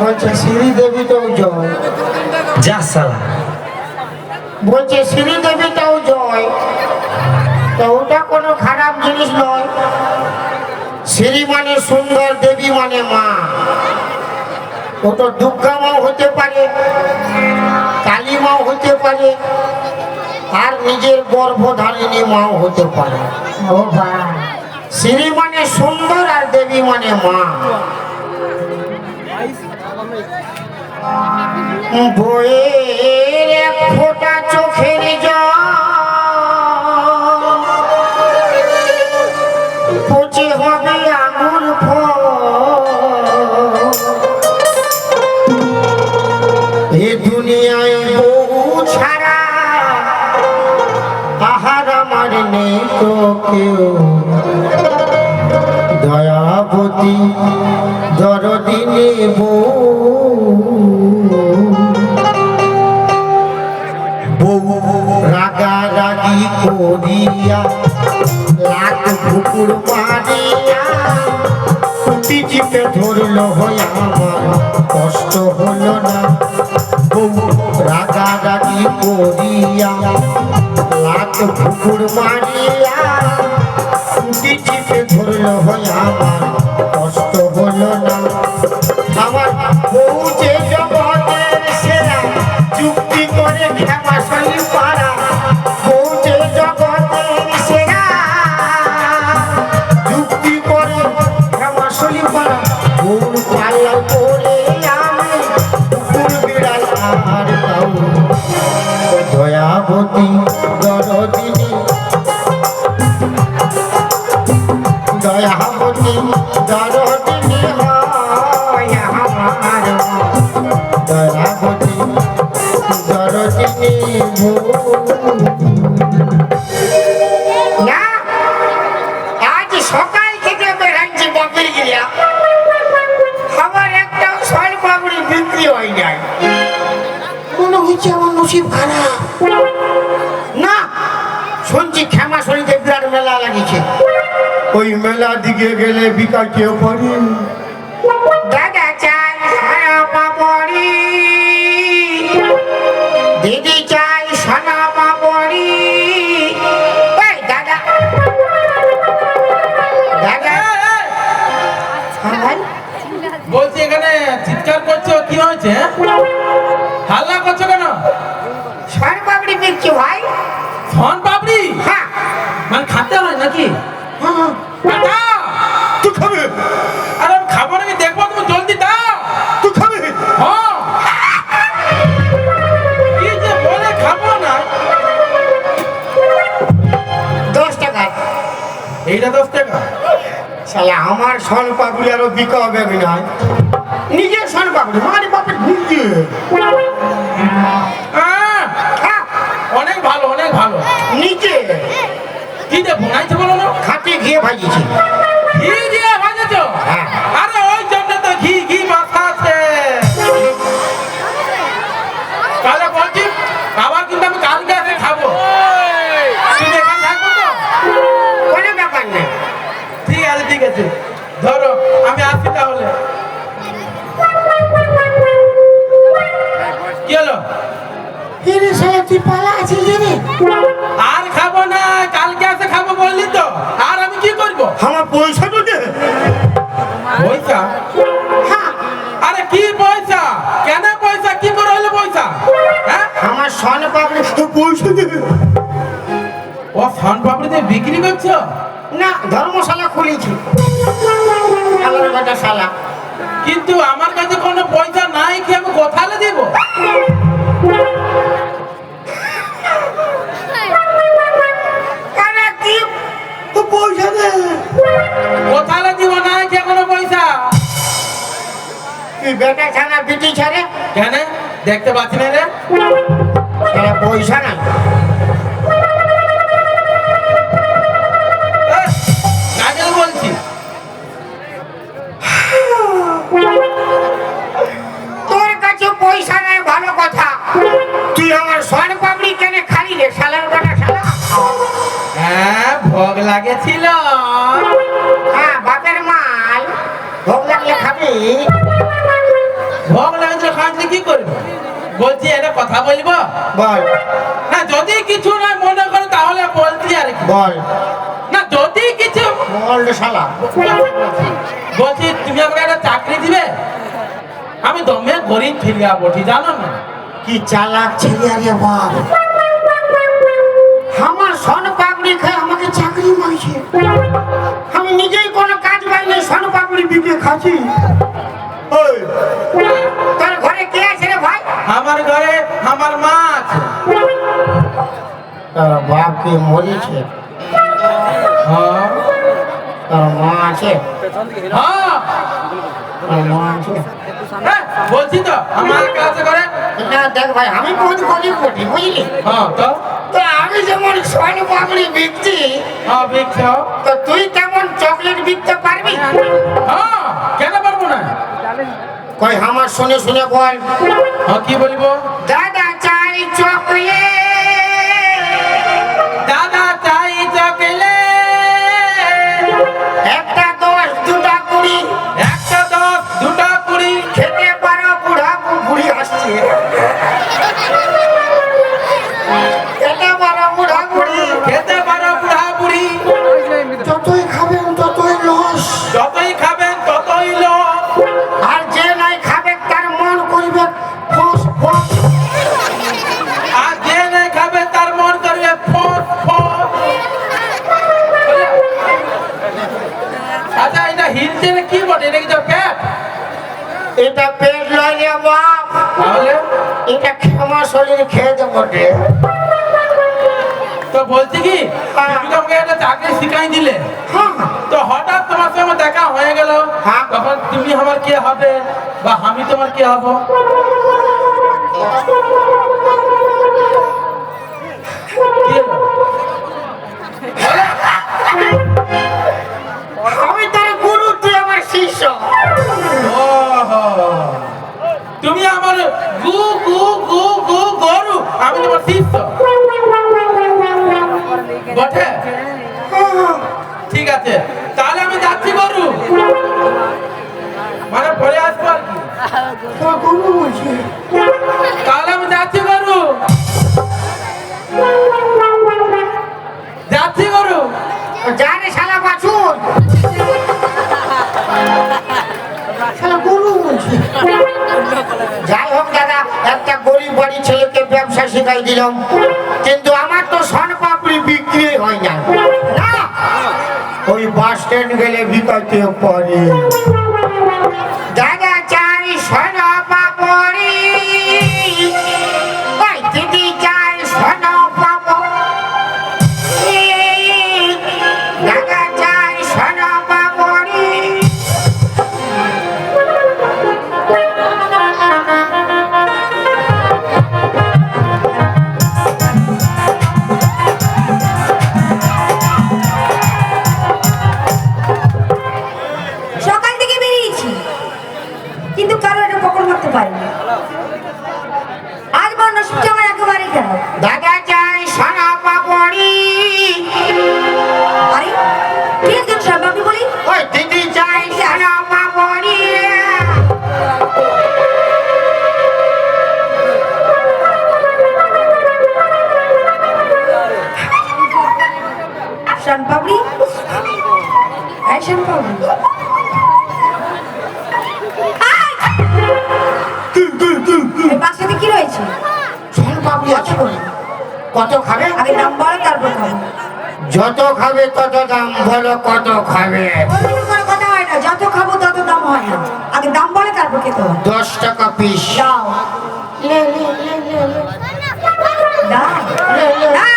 বলছে শ্রীদেবীটাও জয়। যা সালা, বলছে শ্রীদেবীটাও জয়, তো ওটা কোনো খারাপ জিনিস নয়। শ্রী মানে সুন্দর, দেবী মানে মা। ও তো দুর্গা মাও হতে পারে, কালী মাও হতে পারে, আর নিজের গর্ভধারিণী মাও হতে পারে। ও ভাই, শ্রী মানে সুন্দর আর দেবী মানে মা। বইয়ের এক ফোঁটা চোখের জল পচে হবে আঙুর ফল। এ দুনিয়ায় বহু ছাড়া আহার আমার নেই তো কেউ। দয়াবতী দরদিনী বউ রাগারাগি করিয়া লাখ কুকুর মারিয়া কুটি চিপে ধরলো হয়ে আমার কষ্ট হলো না। বউ রাগারাগি করিয়া লাখ কুকুর মারিয়া কুটি চিপে ধরলো হয়ে আমার কষ্ট হলো না। আমার বউ যে জগতের সেরা যুক্তি করে ক্ষমাশালী পারা। বউ যে জগতের সেরা যুক্তি করে ক্ষমাশালী পারা। বউর পাল্লা করে আমি কুকুর বিড়াল আর তাও। দয়াবতী দরদিনী, দয়াবতী দরদিনী হয় আমার। দয়াবতী দরদিনী না, আজ সকাল থেকে বেড়াচ্ছি বাপের গিয়া, আমার একটাও সল পাপড়ি বিক্রি হয়ে যায়। মনে হচ্ছে আমার নসিব খারাপ। না, শুনছি ক্ষমাশালীতে বিরাট মেলা লাগিয়েছে। ওই মেলা দিকে গেলে বিকাল কেউ পড়ি। দাদা চাই সারা পাপড়ি, দিদি চাই সারা পাপড়ি। এই দাদা, দাদা বলছি এখানে চিৎকার করছো, কি হয়েছে? হাল্লা করছো কেন? সর পাপড়ি বিকছি ভাই। ফোন পাপড়ি? হ্যাঁ মানে খাতে হয় নাকি? হ্যাঁ, দাদা, তুই খাবে? আরে আমি খাবো নাকি দেখবো, তুমি জলদি দাও। তুই খাবে? হ্যাঁ, কি যে বলে খাবো না। 10 টাকা। এইটা 10 টাকা? শালা আমার সন পাপড়ি আরো বিকা হবে না। নিজের সন পাপড়ি মানে বাপের নিজে। অনেক ভালো, অনেক ভালো। নিজে কি দিয়ে বানাইছে বলো না? খাটে ঘিয়ে ভাজিয়েছি। ঘি দিয়ে ভাজেছো? হ্যাঁ। আরে ওই জন্য তো ঘি ঘি মাথা আছে। তাহলে বলছি আবার কিন্তু আমি কালকে এসে খাবো। তুমি এখানে থাকবো তো? কোনো ব্যাপার নেই। ঠিক আছে, ঠিক আছে, ধরো আমি আসছি তাহলে। কি হলো? এরে শালা তুই পালা আছিস রে। আর খাবো না, কালকে এসে খাবো বললি তো। আর আমি কি করবো? আমার পয়সা তো দে। পয়সা? হ্যাঁ, আরে কি পয়সা? কেন পয়সা? কি করে হলো পয়সা? হ্যাঁ, আমার সন পাপড়ি তো পয়সা দে। ও ফোন পাপড়িতে বিক্রি করছো? না, ধর্মশালা খুলেছি। আমার বেটা শালা। কিন্তু আমার কাছে কোনো পয়সা নাই, কি আমি কোথালে দিব? আরে কি পয়সা দে। কোথালে দিব না কি কোনো পয়সা? তুই বেটা ছানা বিটি ছাড়ে কেন দেখতে পাচ্ছি না রে? পয়সা নাই। কাজল বলছি। তোর কাছে পয়সা নাই ভালো কথা, তুই আমার সন পাপড়ি কেন খালি রে শালার বেটা শালা? হ্যাঁ, ভোগ লাগেছিল। হ্যাঁ, বাপের মাল, ভোগ লাগলে খাবি। ভোগ লাগিয়েছিল খাওয়াচ্ছি কি করবো? বলছি একটা কথা বলবো বল না, যদি কিছু না মনে করে তাহলে বলছি আর কি। বল না যদি কিছু বল রে শালা। বলছি তুমি আমাকে একটা চাকরি দিবে? আমি দমে গরিব ফিরিয়া বলছি জানো না। কি চালাক ছেলে আরে বাপ, আমার সন পাপড়ি খেয়ে আমাকে চাকরি মাইছে। আমি নিজেই কোনো কাজ পাইনি, সন পাপড়ি বিকে খাচ্ছি। ওই তোর ঘরে কে আছে রে ভাই? আমার ঘরে আমার মা আছে। তোর বাপ কি মরেছে? হ্যাঁ তোর মা আছে? হ্যাঁ তোর মা আছে? হ্যাঁ, বলছি তো আমার কাছে করে। না দেখ ভাই, আমি বহুত গরিব বটি বুঝলি। হ্যাঁ তো তো আমি যেমন সন পাপড়ি বিকছি, হ্যাঁ বিকছো। তো তুই তেমন চকলেট বিকতে পারবি? হ্যাঁ কেন পারবো না? কই আমার শুনে শুনে বল। হ্যাঁ কি বলবো? দাদা চাই চকলেট, দাদা চাই চকলেট, একটা 10 দুটা 20, একটা 10 দুটা 20। খেতে পারো বুড়া বুড়ি আসছে, খেতে পারো বুড়া বুড়ি, খেতে পারো বুড়া বুড়ি। যতই খাবেন ততই লস, যতই খাবেন ততই লোভ। আর যে নাই খাবে তার মন করবে ফস ফস। আর যে নাই খাবে তার মন করবে ফস ফস। আচ্ছা এটা হিলছে না কি বটে? এটা কি তোর পেট? এটা পেট লয় রে বাপ, তাহলে এটা ক্ষমা শরীর খেয়ে দেবো রে। তো বলছি কি তুমি তো আমাকে একটা চাকরি শিখাই দিলে, হ্যাঁ তো হঠাৎ তোমার সঙ্গে দেখা হয়ে গেল, হ্যাঁ। তখন তুমি আমার কে হবে বা আমি তোমার কে হব? কি হলো? বলো। আমি তোর গুরু, তুই আমার শিষ্য। ওহো, তুমি আমার গু গু গু গু গরু, আমি তোমার শিষ্য বটে। ঠিক আছে তাহলে আমি যাচ্ছি গরু, মানে পরে আসবো আর কি। তোর গুরু বলছি। তাহলে আমি যাচ্ছি গরু, যাচ্ছি গরু। যা রে শালা বাছুর, শালা গুরু বলছি। যাই হোক দাদা, একটা গরিব বাড়ির ছেলেকে ব্যবসা শিখাই দিলাম, কিন্তু আমার তো সন পাপড়ি বিক্রি হয় না। না, ওই বাস স্ট্যান্ড গেলে বিকাতে পারি। দাদা চাই সন পাপড়ি, ওই দিদি চাই সন পাপড়ি, দাদা চাই সন পাপড়ি। সকাল থেকে বেরিয়েছি কিন্তু কারো একটা পকড় মারতে পারিনি। আজ বর্ণ সূর্য আমার একেবারে খারাপ। দাদা চাই সন পাপড়ি, আরে কে একজন সর্বাপি বলি? ওই দিদি চাই সন পাপড়ি। শানপাবড়ি, এই শানপাবড়ি। এই বাক্সতে কি রয়েছে? সন পাপড়ি আছে বলে। কত খাবে? আগে দাম বলো তারপর খাবো। যত খাবে তত দাম, বলো কত খাবে? ওই কোনো কথা হয় না, যত খাবো তত দাম হয় না। আগে দাম বলে তারপর খেতে হয়। 10 টাকা পিস। দাও লে লে লে লে লে। দাও লে, লে। দাও।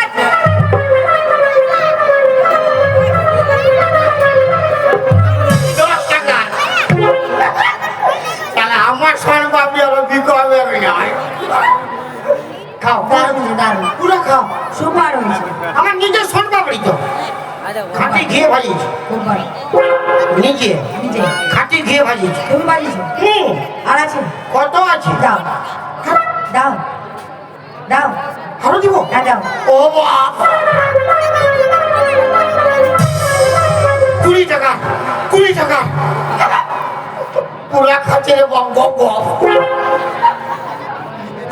10 টাকা। তাহলে আমার সন পাপড়ি আরো বিকো হবে না। খাও, দারুণ দারুণ, পুরো খাও। সুপার হয়েছে। আমার নিজের সন পাপড়ি তো খাঁটি ঘিয়ে ভাজিয়েছি, খুব ভালো। নিজে নিজে খাঁটি ঘিয়ে ভাজিয়েছি। তুমি বাড়িছো আর আছে? কত আছে? দাও দাও দাও। আরো দিব? হ্যাঁ দাও। ও বাপ, 20 টাকা, 20 টাকা। পুরা খাচ্ছে রে বাপ গপ গপ।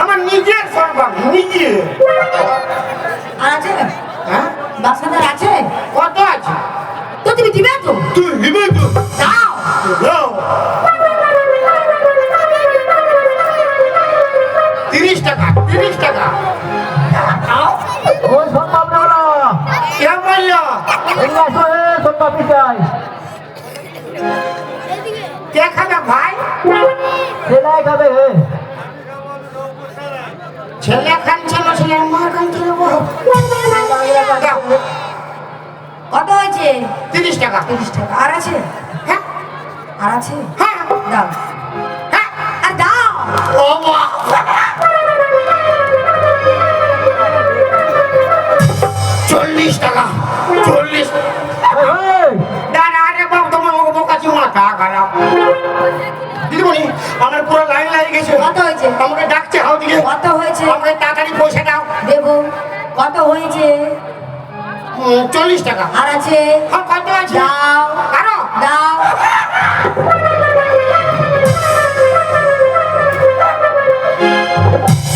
আমার নিজের সরকার নিজে। আর আছে হ্যাঁ বাসনাদার আছে কত আছে? তো তুমি দিবে তো তুই দিবে তো দাও দাও। 30 টাকা 30 টাকা দাও। ও সব পাবনা বলো কে বললো? এদিকে আসো সব পাবি চাই কে খাবে ভাই? ছেলে খাবে ছেলে খাচ্ছে না ছেলের মা খাচ্ছে না বড়। দাও, কত হয়েছে 30 টাকা। 30 টাকা আর আছে হ্যাঁ আর আছে হ্যাঁ দাও হ্যাঁ। আর দাও ও বাবা। 40 টাকা 40। দাঁড়া রে বাবা, তোমার কাছে মাথা খারাপ। দিদিমণি আমার পুরো লাইন লাগিয়ে গেছে। কত হয়েছে আমাকে ডাকছে হাও দিকে। কত হয়েছে আমাকে তাড়াতাড়ি পয়সা দাও। দেবো কত হয়েছে 40 টাকা। আর আছে হ্যাঁ কত আছে? দাও আরো দাও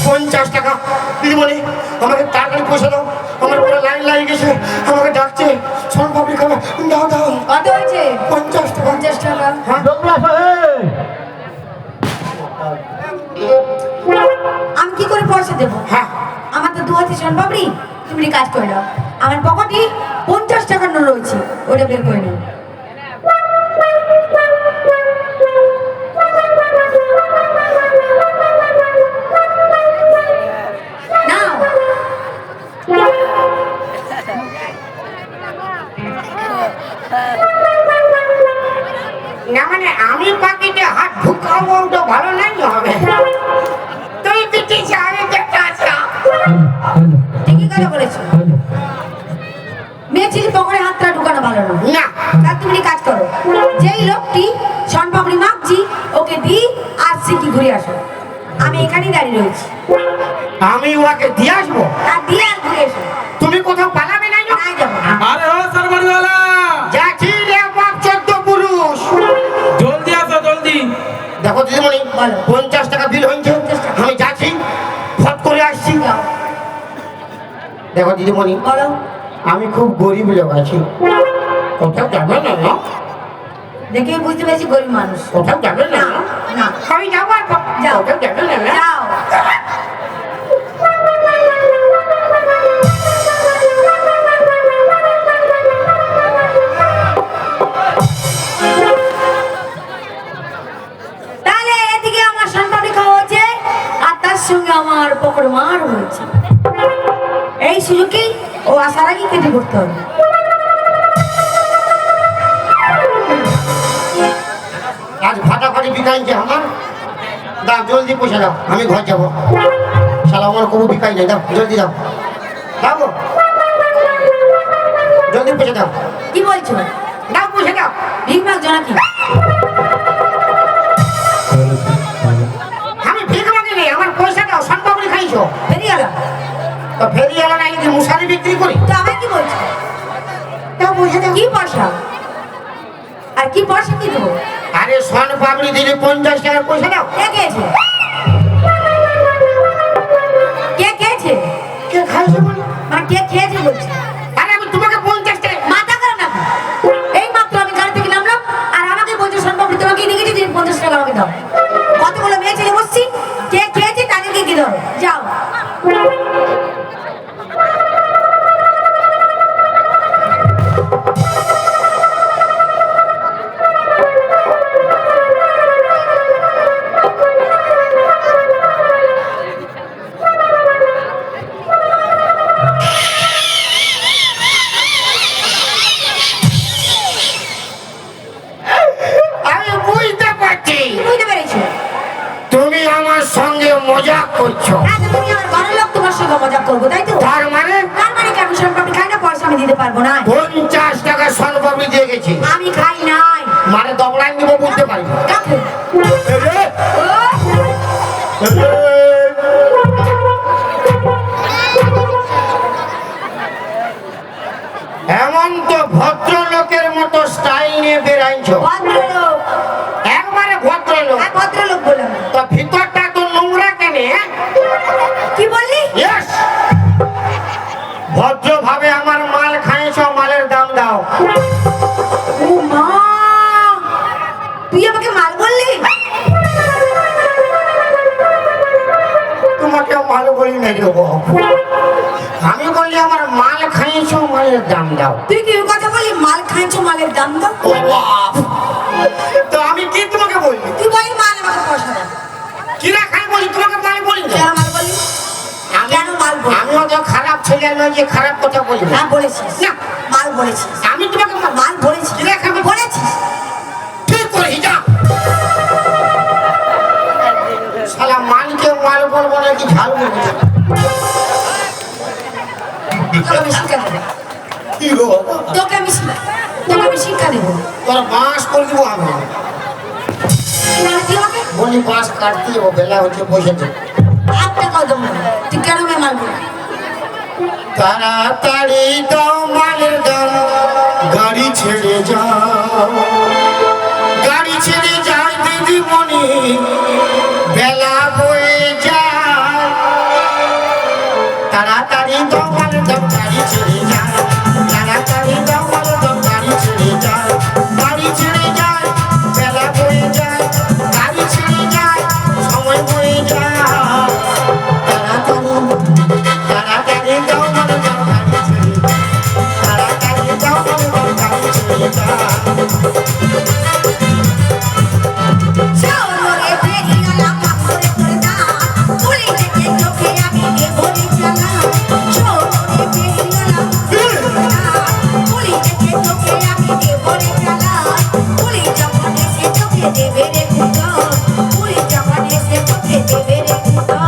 50 টাকা। দিদিমণি আমাকে তাড়াতাড়ি পয়সা দাও, আমার পুরো লাইন লাগিয়ে গেছে। আমাকে ডাকছে সোন পাপড়ি খাবে। দাও দাও কত হয়েছে 50 টাকা। 50 টাকা হ্যাঁ জলদি আসো আমি কি করে পয়সা দেবো হ্যাঁ আমার তো 2 হাতে সোন পাপড়ি তুমি কাজ করে নাও আমার পকেটে 50 টাকা নোট রয়েছে ওটা বের করে নাও নাও না মানে আমি পাখিতে হাত ঢুকাবো তো ভালো নাই হবে। তুই দিচ্ছিস আমি দেখতে আসা। ঠিকই কথা বলেছো মেয়ে ছেলে পকেটে হাতটা ঢুকানো ভালো না না তা তুমি কাজ করো যেই লোকটি সোনপাপড়ি মাগছি ওকে দি আর সিকি ঘুরে আসো আমি এখানেই দাঁড়িয়ে রয়েছি আমি ওকে দিয়ে আসবো। আর দিয়ে আর ঘুরে এসো তুমি কোথাও পালাবে না? নাই যাবো না। আরে ও সরবারিওয়ালা যাচ্ছি রে বাপ 14 পুরুষ। জলদি আসো জলদি। দেখো দিদিমণি বলো। 50 টাকা বিল হয়েছে। 50 টাকা। আমি যাচ্ছি ফট করে আসছি। যাও, দেখো দিদিমণি বলো আমি খুব গরিব লোক আছি, কোথাও যাবে না না? দেখে বুঝতে পেরেছি গরিব মানুষ কোথাও যাবে না না না? না আমি যাবো আর যাও। কোথাও যাবে না না? যাও তাহলে এদিকে আমার সন্তানটি খাওয়া হয়েছে আর তার সঙ্গে আমার পকড় মার হয়েছে এই সুযোগেই ও আসার আগে কেটে করতে হবে আজ ফাটাফাটি বিকাইছে আমার। দাও জলদি পয়সা দাও, আমি ঘর যাবো। শালা আমার কোনো বিকাই নেই, দাও জলদি দাও। দাও গো। জলদি পয়সা দাও। কি বলছো দাও পয়সা দাও। ভিক মাগ জনাকি আমি ভিক মাগি নেই, আমার পয়সা দাও। সনপাপড়ি খাইছো বেরিয়ে গেল তো ফেরি এলো না, কি মশারি বিক্রি করি? তো আমার কি বলছো দাও পয়সা দাও। কি পয়সা আর কি পয়সা কি দেবো আরে সনপাপড়ি দিলে 50 টাকার পয়সা দাও। কে খেয়েছে কে খেয়েছে কে খাইছো বলো? মানে কে খেয়েছে বলছে আরে আমি তোমাকে 50 টাকা মাথা খারাপ না এই মাত্র আমি গাড়ি থেকে নামলাম আর আমাকে বলছো সম্ভব তোমাকে নিয়ে গেছি 50 টাকা আমাকে দাও কতগুলো মেয়ে ছেলে বসছি কে খেয়েছে তাদেরকে কি ধরো যাও আমি বুঝতে পারছি বুঝতে পেরেছো তুমি আমার সঙ্গে মজা করছো। হ্যাঁ তো তুমি আমার ঘরের লোক তোমার সঙ্গে মজা করবো তাই তো তার মানে তার মানে কি আমি সম্ভব খাই না পয়সা আমি দিতে পারবো না 50 টাকা সনপাপড়ি দিয়ে গেছি, আমি খাই নাই মানে দবলাই দিব বুঝতে পারি। দেখো ও এমন তো ভদ্রলোকের মতো স্টাইল নিয়ে বেড়াইছো। ভদ্রলোক একবারে ভদ্র মাল বলি না রে বাবা। আমি বলি আমার মাল খাইছো, মালের দাম দাও। তুই কি কথা বলি মাল খাইছো মালের দাম দাও? ও বাপ, তো আমি কি তোমাকে বলি? তুই বলি মাল আমাকে পয়সা দে। কিরা খাই বলি, তোমাকে মাল বলি না। কেন মাল বলি? কেন মাল বলি? আমিও তো খারাপ ছেলে নয় যে খারাপ কথা বলি না। না বলেছিস না, মাল বলেছিস। আমি তোমাকে মাল বলেছিস। কিরা খাবে বলেছিস। ঠিক করে যা। শালা মালকে মাল বলবো নাকি ঝাল বলবো? তোকে আমি শিক্ষা দেবো। কি গো বাবা? তোকে আমি শিক্ষা দেবো। তোর বাঁশ করে দিব আমি। কি বলে তুই আমাকে? বলি বাঁশ কাটতে যাবো, বেলা হচ্ছে বসে দেবো। একটা কদম না। তুই কেন আমি মাল বলি? তাড়াতাড়ি দাও মালের দাম, গাড়ি ছেড়ে যাও, গাড়ি ছেড়ে যায় দিদিমণি, বেলা বয়ে যায়। তাড়াতাড়ি দাও মালের দাম, গাড়ি ছেড়ে যায়, তাড়াতাড়ি দাও মালের দাম, গাড়ি ছেড়ে যায়, গাড়ি ছেড়ে যায়, বেলা বয়ে যায়, গাড়ি ছেড়ে যায়, সময় বয়ে যায়। তাড়াতাড়ি দাও মালের দাম, গাড়ি ছেড়ে যায়, তাড়াতাড়ি দাও মালের দাম, গাড়ি ছেড়ে যায়। শহরে ফেরিওয়ালা মাথুরে করে দাও, পুলি থেকে চোখে আমি দেবো রে চালা। শহরে ফেরিওয়ালা মাথুরে করে দাও, পুলি থেকে চোখে আমি দেবো রে চালা। পুলি যখন এসে চোখে দেবে রে কুটো, পুলি যখন এসে চোখে দেবে রে কুটো।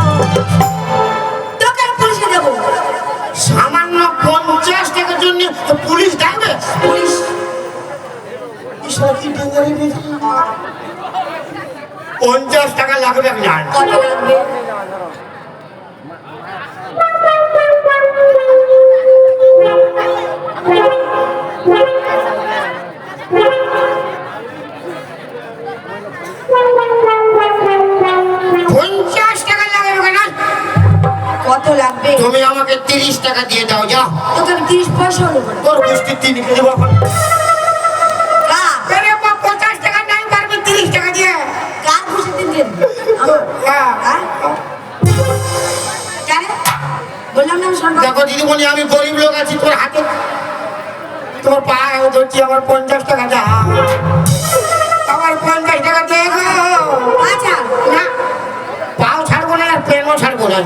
তোকে আমি পুলিশে দেবো। সামান্য 50 টাকার জন্য পুলিশ ডাকবে? পুলিশ ঈশ্বর কি ডেঙ্গারি বেশি। 50 টাকা লাগবে আমি জানি। কত লাগবে? কত লাগবে? তুমি আমাকে 30 টাকা দিয়ে দাও, যা। তোকে আমি 30 পয়সা দেবো না। তোর গোষ্ঠী 3 কেজি বাবা। কার? আরে বাবা 50 টাকা নাই পারবি 30 টাকা দিয়ে। কার খুশি দিন দিন? হ্যাঁ? কেন? বললাম না আমি সম্ভব। দেখো দিদিমণি, আমি গরিব লোক আছি, তোর হাতে তোমার পায়ে ধরছি, আমার 50 টাকা দাও। আমার 50 টাকা দিয়ে গো। আচ্ছা না, পাও ছাড়বো না, আর পেনও ছাড়বো না।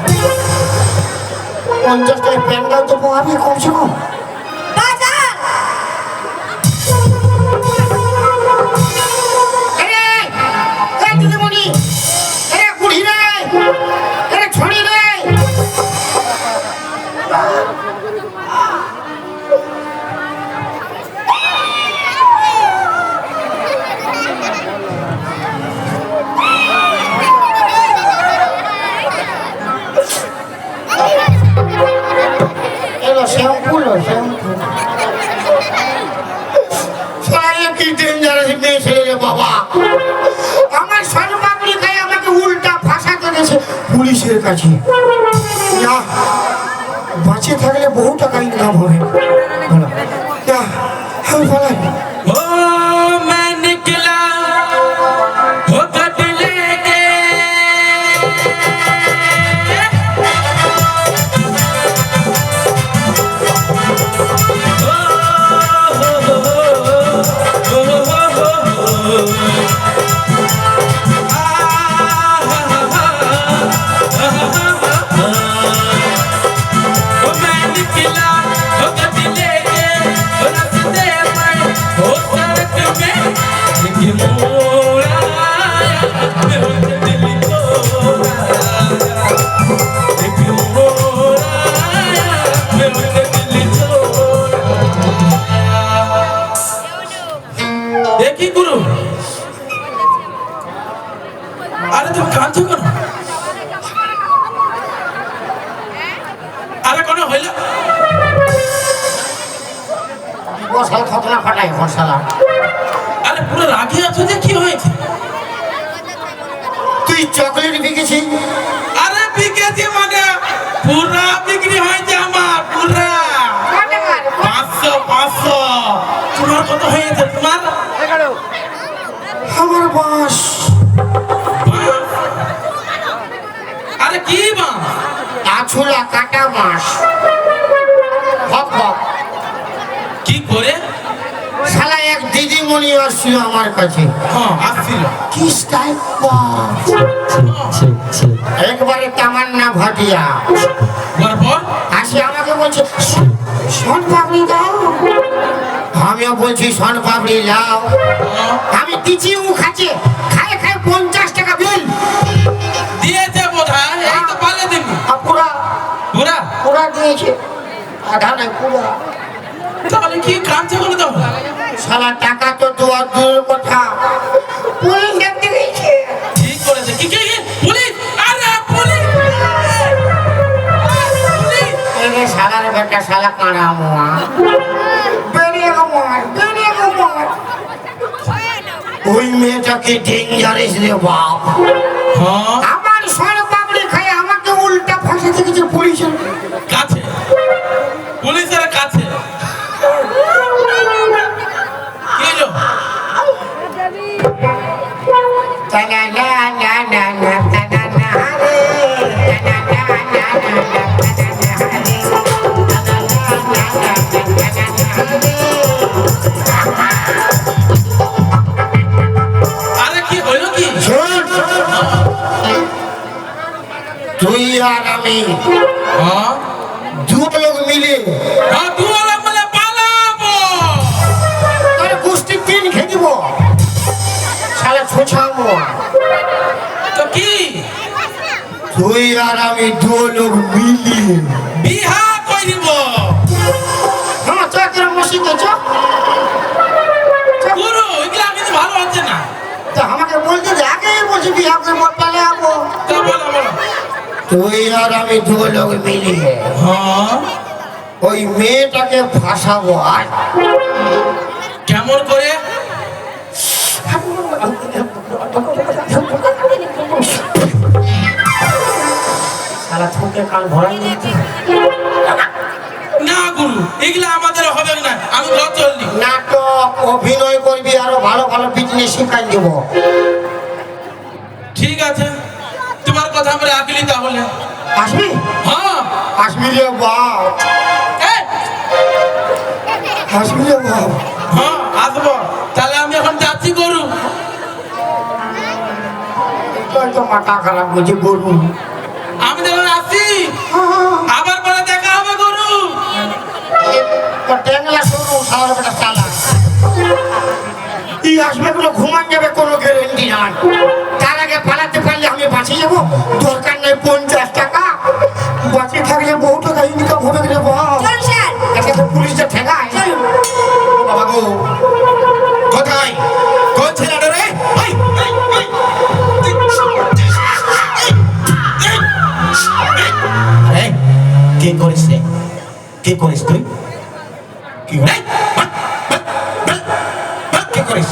50 টাকা পেন দাও তো আমি কমছে কম। বাজার দিদিমণি, বুড়ি রে, ছড়ি রে। শ্যাম্পু কি ডেঞ্জারাস মেয়ে ছেলে রে বাবা। আমার সর্বাগ্নি খাই আমাকে উল্টা ফাঁসাতে দিয়েছে পুলিশের কাছে। না, বাঁচে থাকলে বহু টাকা ইনকাম হবে। না, আমি বলাই ओ मैं निकला हो गट लेके ओ मैं निकला हो गट लेके रास्ते में हो सड़क में लेकिन मोरा मैं उनसे दिल तोड़ा लेकिन मोरा मैं उनसे दिल तोड़ा एक ही गुरु अरे तुम कांचो करो अरे कौन হইলো বসাল খতনা ফাটাই ফসলা। আরে পুরো রাগি আছো যে কি হয়েছে তুই চকলেট বিকেছি? আরে বিকেছি মানে পুরা বিক্রি হয়েছে আমার পুরা 500 তোমার কত হয়েছে তোমার আমার বাস আরে কি বা ছুলা কাটা মাছ হক হক। কি করে? শালা এক দিদিমণি আসছিল আমার কাছে, হ্যাঁ আসছিল। কি স্টাইল একবারে তামান্না ভাটিয়া তারপর আসি আমাকে বলছে শন পাপড়ি দাও। আমিও বলছি শন পাপড়ি লাও। আমি দিচ্ছি ও খাচ্ছে, খায় খায় 50 টাকা বিল। দিয়েছে বোধহয়, এই তো পালে দিবি। পুরা পুরা পুরা দিয়েছে, আধা নাই পুরা। তাহলে কি কাঁদছে বলে দাও? শালা টাকা তো দেওয়ার দূরের কথা, পুলিশ দেখতে গেছে। ঠিক করেছে। কি কি কি? পুলিশ! আরে পুলিশ! পুলিশ! এরে শালার বেটা শালা কাঁড়া মোয়া বেরিয়ে আমার বেরিয়ে আমার। ওই মেয়েটাকে ডেঞ্জারাস রে বাপ। হ্যাঁ আমার সর পাবলি খায় আমাকে উল্টা ফাঁসে দিয়েছে পুলিশের কাছে, পুলিশের কাছে। কি হলো? টানা না না না না টানা না রে টানা না না না না টানা না রে টানা না না না টানা রে। আরে কি হলো কি? শোন, তুই আর আমি হ্যাঁ দু লোক মিলে হ্যাঁ, দুয়ারে বলে পালাবো। তোর গোষ্ঠী তিন খেয়ে দিব। শালা ছোছাবো। তো কি? তুই আর আমি দু লোক মিলিয়ে বিহা করিব। হ্যাঁ চক্র মসিকে চক। গুরু এগুলা কিন্তু ভালো হচ্ছে না। তো আমাকে বলতে দে, আগে বলছি বিহার করে বলতে যাবো। তো বলো বলো। তুই আর আমি দু লোক মিলিয়ে হ্যাঁ ওই মেয়েটাকে ফাঁসাবো। আর কেমন করে? শালা ঠোকে কান ভরাই দিচ্ছে। না গুরু এগুলা আমাদের হবে না, আমি ঘর চললি। নাটক অভিনয় করবি, আরো ভালো ভালো বিজনেস শিখাই দেবো। ঠিক আছে, তোমার কথা আমরা রাখলি তাহলে। আসবি হ্যাঁ আসবি রে বাপ, এই, আসবি রে বাপ। হ্যাঁ আসবো। তাহলে আমি এখন যাচ্ছি গরু। তোর তো মাথা খারাপ বুঝি গরু। আমি যখন আসছি আবার পরে দেখা হবে গরু। তোর ট্যাংলা সরু শালার বেটা শালা। এই আসবে গুলো ঘুমান যাবে, কোনো গ্যারেন্টি নাই। তার আগে পালাতে পারলে আমি বাঁচিয়ে যাবো। দরকার নেই 50 টাকা, বাঁচিয়ে থাকলে বহু টাকা ইনকাম হবে রে বাপ। চলুন স্যার, একে তো পুলিশটা ঠেকায়। চলুন। বাবা গো, কোথায় কোন ছেলেটা রে? এই, এই, এই। আরে কি করিস রে? কি করিস তুই? কি রে? কি করিস?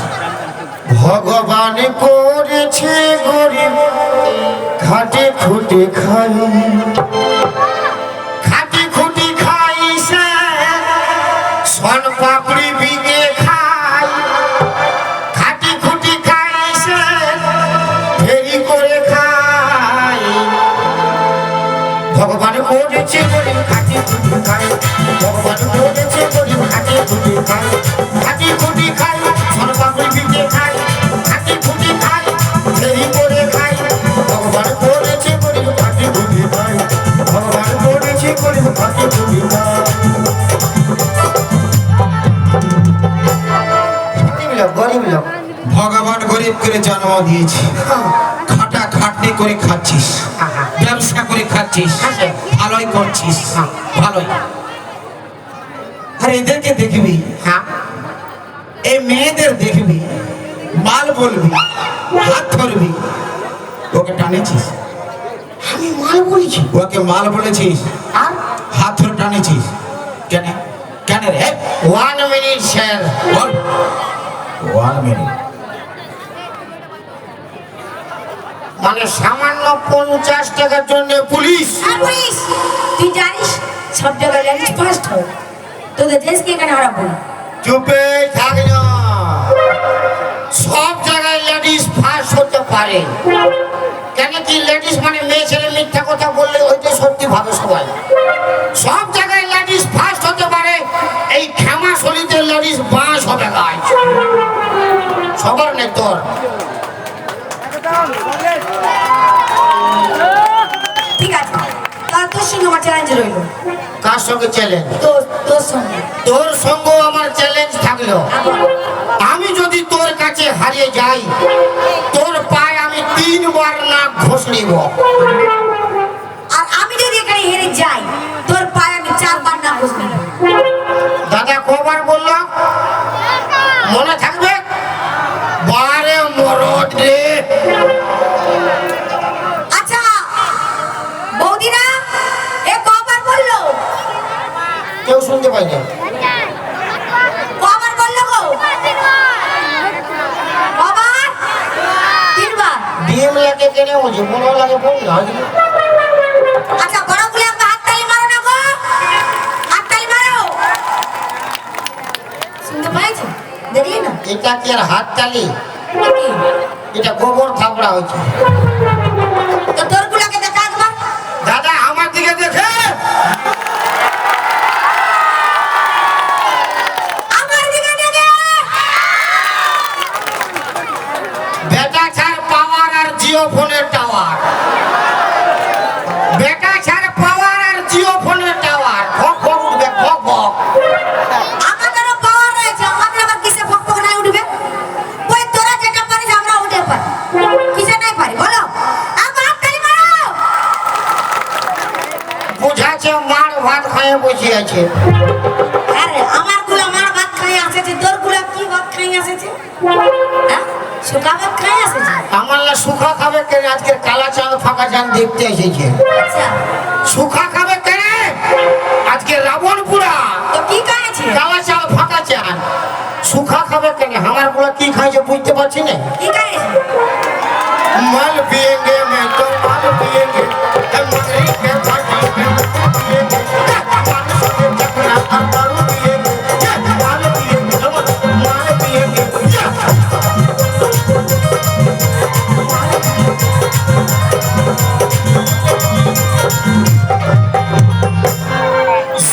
ভগবান করেছে গরিব, খাটে খুটে খাই, খাটে খুটে খাই সে সন পাপড়ি বিগে খাই, খাটে খুটে খাই সে ফেরি করে খাই। ভগবান করেছে গরিব, খাটে খুটে খাই, ভগবান করেছে গরিব, খাটে খুটে খাই, খাটে খুটে খাই সন পাপড়ি বিগে খাই, খাটে খুটে খাই ফেরি করে খাই। ভগবান করেছে গরিব, খাটে খুটে খাই, ভগবান করেছে গরিব, খাটে খুটে খাই। গরিব লোক ভগবান গরিব করে জন্ম দিয়েছে, খাটা খাটনি করে খাচ্ছিস, ব্যবসা করে খাচ্ছিস, ভালোই করছিস, ভালোই। আর এদেরকে দেখবি, হ্যাঁ এই মেয়েদের দেখবি, মাল বলবি, হাত ধরবি, ওকে টানেছিস, আমি মাল বলেছি। ওকে মাল বলেছিস, আর হাত ধরে টানেছিস কেন? কেন রে? 1 মিনিট স্যার। বল। 1 মিনিট। মানে সামান্য 50 টাকার জন্য পুলিশ। আর পুলিশ, তুই জানিস সব জায়গায় ল্যান্ড ফার্স্ট হয়, তোদের দেশকে এখানে হারাবো না। চুপে থাক না, সব জায়গায় লেডিস ফার্স্ট হতে পারে, কেন কি লেডিস মানে মেয়ে ছেলে মিথ্যা কথা বললে ওইটাই সত্যি ভাবে সবাই। সব জায়গায় লেডিস ফার্স্ট হতে পারে, এই ক্ষমাশলিতে লেডিস বাঁশ হবে গাছ। সবার নেই তোর। ঠিক আছে, তাহলে তোর সঙ্গে আমার চ্যালেঞ্জ রইল। কার সঙ্গে চ্যালেঞ্জ? তোর সঙ্গে। তোর সঙ্গে আমার চ্যালেঞ্জ থাকলো, আমি যদি তোর কাছে হারিয়ে যাই, তোর পায়ে আমি 3 বার না ঘষড়িব। আর আমি যদি এখানে হেরে যাই, তোর পায়ে আমি 4 বার না বসবো। দাদা কবার বললো মনে থাকবে? বারে মরদ রে। আচ্ছা বৌদিরা, এ কবার বললো? কেউ শুনতে পাইনি। কবার বললো গো? কবার? 3 বার। ডিম লাগে কেনে বলছি, মনে লাগে বল না। আচ্ছা বড় গুলো একটা হাততালি মারো না গো, হাততালি মারো। শুনতে পাইছো? দেখলি না? এটা কি আর হাত তালি? এটা কি? এটা গোবর থাপড়া হয়েছে। তো তোর গুলাকে দেখা একবার। দাদা আমার দিকে দেখে আমার দিকে দেখে। বেটা ছাড় পাওয়ার আর জিও ফোনের টাওয়ার। বেটা ছাড় পাওয়ার আর জিও ফোনের টাওয়ার। ভক ভক উঠবে, ভক ভক। আমাদেরও পাওয়ার রয়েছে, আমাদের আবার কিসে ফকফক নাই উঠবে? ওই তোরা যেটা পারিস আমরা উঠে পারি, কিসে নাই পারি বলো? আবার হাততালি মারো। বুঝাচ্ছে মার ভাত খাইয়ে বসে আছে। আরে আমার গুলা মার ভাত খাই আসেছে, তোর গুলা কি ভাত খাই আসেছে? হ্যাঁ, শুকা ভাত খাই আসেছে। আমার না সুখা খাবে কেন? আজকে কালা চাঁদ ফাঁকা চাঁদ দেখতে এসেছে। আচ্ছা সুখা খাবে কেন? আজকে রাবণপুরা তো কি খাইছে? কালা চাঁদ ফাঁকা চাঁদ। সুখা খাবে কেন? আমার গুলা কি খাইছে বুঝতে পারছি না। কি খাইছে? माल पिएंगे मैं तो माल पिएंगे, हम मकई के फाटी में पिएंगे, माल सोने चकना और दारू पिएंगे, माल पिएंगे, हम माल पिएंगे।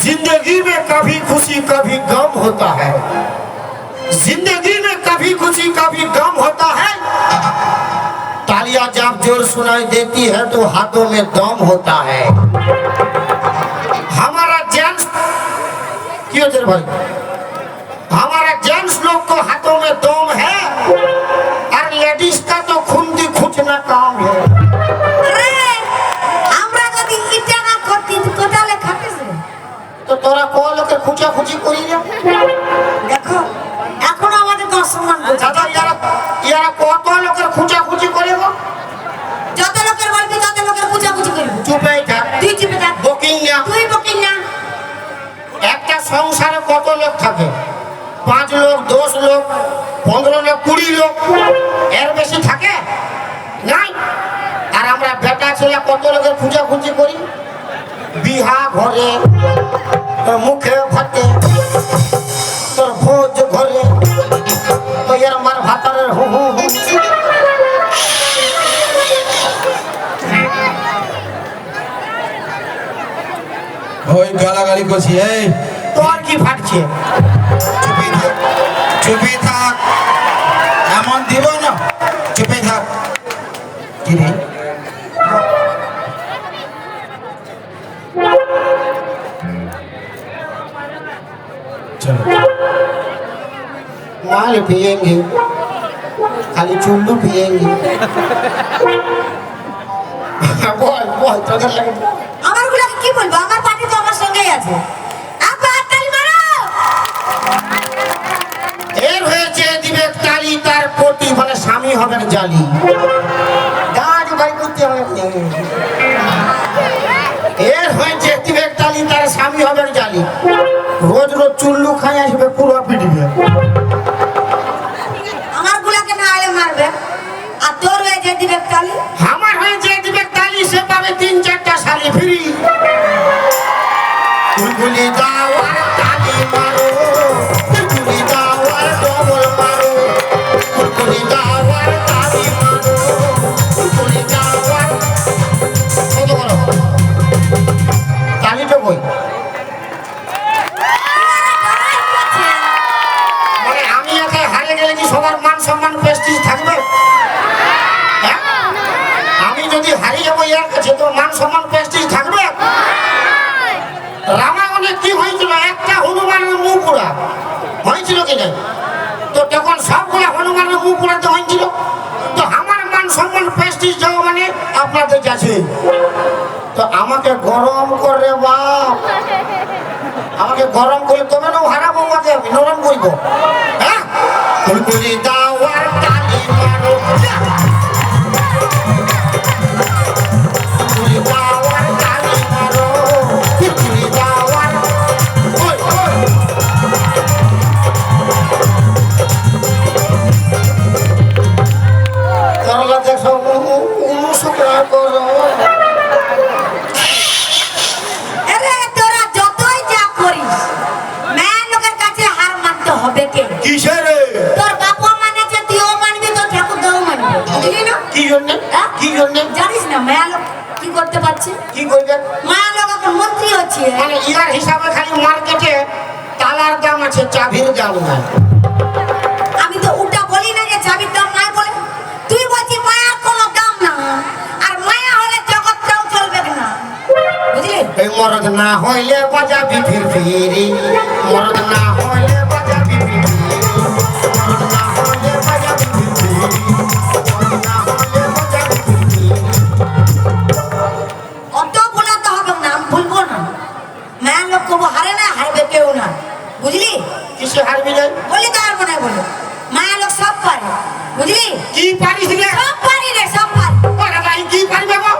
जिंदगी में कभी खुशी कभी गम होता है, जिंदगी में कभी खुशी कभी गम होता है। तालियां जब जोर सुनाई देती है तो हाथों में दम होता है। हमारा जेंट्स क्यों जर भाई, हमारा जेंट्स लोग को हाथों में दम है और लेडीज का तो खुंदी खुचना काम है। আরে আমরা যদি ইটা না করতে কোথালে খাটেছে? तो तोरा को लोग खुचा खुची करी रे। দেখো এখন আমাদের তো অসম্মান করছে। दादा यार यार কত লোকের খুচা খুচি করিব? যত লোকের বলবি তত লোকের পূজাপুজি করবি। চুপে থাক। তুই চুপে থাক। বুকিং না। তুই বকিস না। একটা সংসারে কত লোক থাকে? 5 লোক, 10 লোক, 15 লোক, 20 লোক, এর বেশি থাকে নাই। আর আমরা বেটা ছেলে কত লোকের পূজা খুঁজি করি? বিহা ঘরে, তোর মুখে ভাতে, তোর ভোজ ঘরে, তো এর মার ভাতারের হু হু হু। ওই গালাগালি করছি, এই তোর কি ফাটছে? চুপে থাক, চুপে থাক, এমন দিব না, চুপে থাক। কি রে? চলো माल पिएंगे, खाली चुल्लू पिएंगे। बोल बोल তোদের লাগে। আমার গুলাকে কি বলবো? আমার পার্টি তো আমার সঙ্গেই আছে। আব্বা হাততালি মারো। এর হয়েছে দিবে তালি তার প্রতি, মানে স্বামী হবেন জালি। গাছ ভাই করতে হবে। এর হয়েছে দিবে তালি তার স্বামী হবেন জালি। রোজ রোজ চুল্লু খাই আসবে, পুরো পিটবে। আমার গুলাকে না আলে মারবে। আর তোর হয়ে যে দিবে তালি। আমার হয়েছে দিবে তালি, সে পাবে 3-4টা শালি ফ্রি। গুলি দাও আর তালি মারো, গুলি দাও আর ডবল মারো, গুলি দাও আর তালি মারো, গুলি দাও যদি হারিয়ে যাবো এর কাছে তো মান সম্মান প্রেস্টিজ থাকবে? রামায়ণে কি হয়েছিল? একটা হনুমানের মুখ পোড়া হয়েছিল কি না? তো তখন সবগুলো হনুমানের মুখ পোড়াতে হয়েছিল। তো আমার মান সম্মান প্রেস্টিজ যাওয়া মানে আপনাদের কাছে। তো আমাকে গরম করে বাপ, আমাকে গরম করে তবে না হারাবো, আমাকে আমি নরম করবো। হ্যাঁ, ফুলকুলি দাও আর তালি মারো, ফুলকুলি দাও আর তালি মারো, ফুলকুলি দাও আর ওই ওই। করলা দেখো শুকনা করো। আরে তোরা যতই যা করিস মেয়ে লোকের কাছে হার মানতে হবে কে? কিসের? তোর বাবা মানে যে তুইও মানবি, তোর ঠাকুর দাও মানবি, বুঝলি না? কি জন্যে? হ্যাঁ? কি জন্যে? জানিস না মেয়ে লোক কি করতে পারছে? কি করবেন? মেয়ে লোক এখন মন্ত্রী হচ্ছে। মানে ইয়ার হিসাবে খালি মার্কেটে তালার দাম আছে, চাবির দাম নাই। আমি তো উল্টা বলি না যে চাবির দাম নাই বলে, তুই বলছিস মায়ার কোনো দাম না, আর মায়া হলে জগৎটাও চলবে না, বুঝলি? এই মরদ না হইলে বাজাবি ফিরফিরি, মরদ না হইলে বাজাবি ফিরফিরি, মরদ না হইলে বাজাবি ফিরফিরি, মরদ না হইলে বাজাবি ফিরফিরি। অত বোলাতে হবে না, আমি ভুলবো না। মায়ের লোক কবো হারে না, হারবে কেউ না, বুঝলি? কিসে হারবি রে? বলি তো আর মনে বলো, মায়ের লোক সব পারে, বুঝলি? কি পারিস রে? সব পারি রে, সব পারি। ওরা ভাই কি পারবে গো?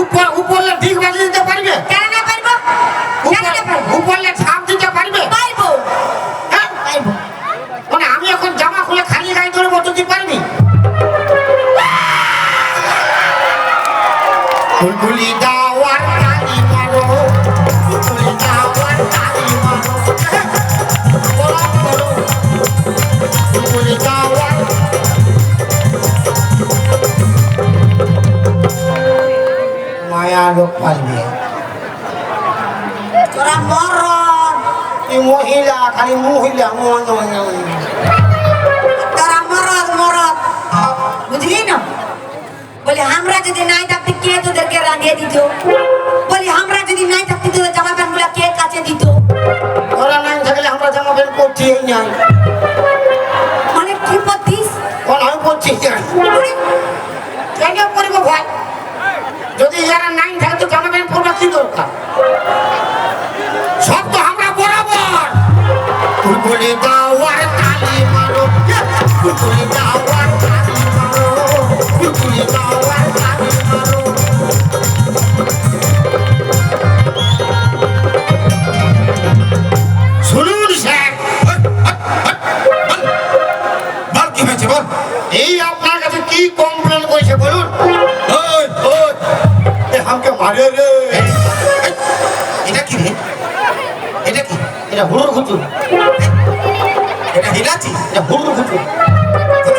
উপর উপরলে ঠিক বাজিয়ে দিতে পারবে? কেন না পারবো? কেন না পারবো? উপরলে ছাপ দিতে পারবে? পারবো, হ্যাঁ? পারবো। মানে আমি এখন জামা খুলে খালি গায়ে ধরে বসে তুই পারবি? ফুলকুলি দাও আর তালি মারো, ফুলকুলি দাও আর তালি মারো, বলো বলো, ফুলকুলি দাও আর। মায়া লোক পারবে। তোরা মরণ, এই মহিলা খালি মহিলা তোরা মরদ মরদ, বুঝলি না? বলি আমরা যদি নাই থাকতে কে তোদেরকে রাঁধিয়ে দিত? বলি আমরা যদি নাই থাকতে তোদের জামা প্যান্ট গুলা কে কাছে দিত? ওরা নাই থাকলে আমরা জামা প্যান্ট পরছি নাই। মানে কি পড়তিস? কোন আমি পরছি কেন পরিব ভাই? যদি যারা নাই থাকে তো জামা প্যান্ট পরবা কি দরকার? সব তো আমরা বরাবর। ফুলকুলি দাও আর তালি মারো, ফুলকুলি দাও আর তালি মারো, ফুলকুলি দাও আর তালি মারো। শুনুন স্যার, বল কি হয়েছে বল। এই আপনার কাছে কি কমপ্লেন করেছে বলুন? ওই, ওই, এ আমাকে মারে রে। এটা কি রে? এটা কি? এটা হুড়ুর হুচুর, এটা হিলাচি? এটা হুড়ুর হুচুর।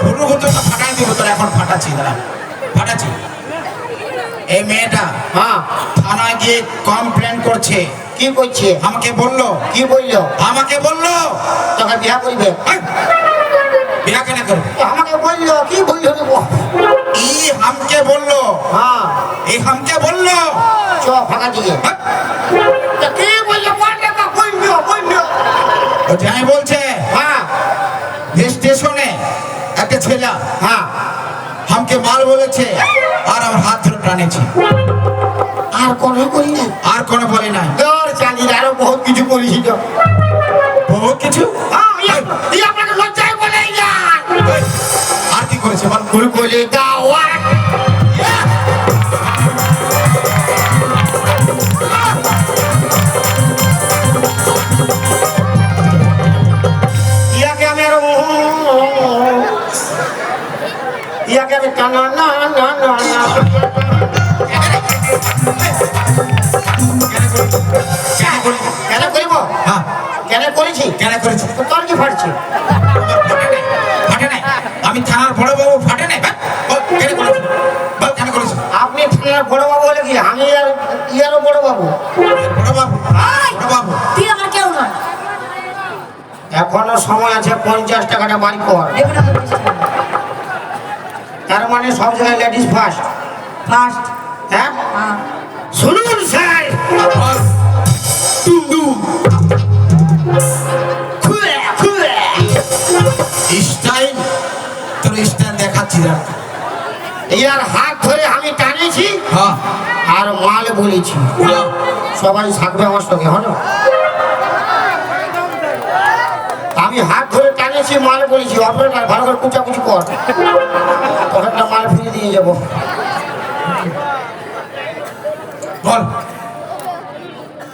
হুড়ু হুড়ু তো ফাটাই দিব তোরা, এখন ফাটাচ্ছি দাঁড়া, ফাটাচ্ছি। এই মেয়েটা হ্যাঁ, থানায় গিয়ে কমপ্লেন করছে। কি করছে? আমাকে বললো, কি বললো? আমাকে বললো তোকে বিয়া করবে? এই, বিয়া কেন করবে? আমাকে বললো, কি বললো রে বল? ই হামকে বললো, হ্যাঁ, এই হামকে বললো। চ ফাঁকা দিয়ে। হ্যাঁ, তা কি বললো? বল রে বাপ, বললো, বললো। ও যাই বলছে হ্যাঁ, স্টেশনে একটা ছেলে হ্যাঁ, হামকে মাল বলেছে আর আমার হাত ধরে টানেছে, আর কোনো করি না। আর কোনো বলে নাই। তোর চাঁদির আরো বহুত কিছু করেছি তো। বহুত কিছু। হ্যাঁ, ই আপনাকে লজ্জায় বলে যান। এই, আর কি করেছে বল। ফুলকুলি দাও আর ইয়াকে আমি আরো ইয়াকে আমি টানা না না না না। কেন করিব? হ্যাঁ, কেন করেছি? কেন করেছে? তো তোর কি ফাটছে? আমার ফাটে নাই, ফাটে নাই। আমি থানার বড় বাবু, ফাটে নাই। বল, কেন করেছে? বল, কেন করেছে? আপনি থানার বড় বাবু হলে কি আমি আর ইয়ারও বড় বাবু? বড় বাবু, বড় বাবু। তুই আমার কেউ নয়। এখনো সময় আছে, 50 টাকাটা বাড়ি কর। দেবে না তো কিছু। তার মানে সব জায়গায় লেডিস ফার্স্ট। ফার্স্ট হ্যাঁ, হ্যাঁ শুনুন স্যার, বল। টুমডুম খুয়ে খুয়ে স্টাইল, তোর স্টাইল দেখাচ্ছি না। ইয়ার হাত ধরে আমি টানেছি হ্যাঁ, আর মাল বলেছি। হ্যাঁ। সবাই থাকবে আমার সঙ্গে, হলো? আমি হাত ধরে টানেছি, মাল বলেছি। অপারেটর ভালো করে কুচাকুচি কর, তখনটা মাল ফিরে দিয়ে যাবো। বল,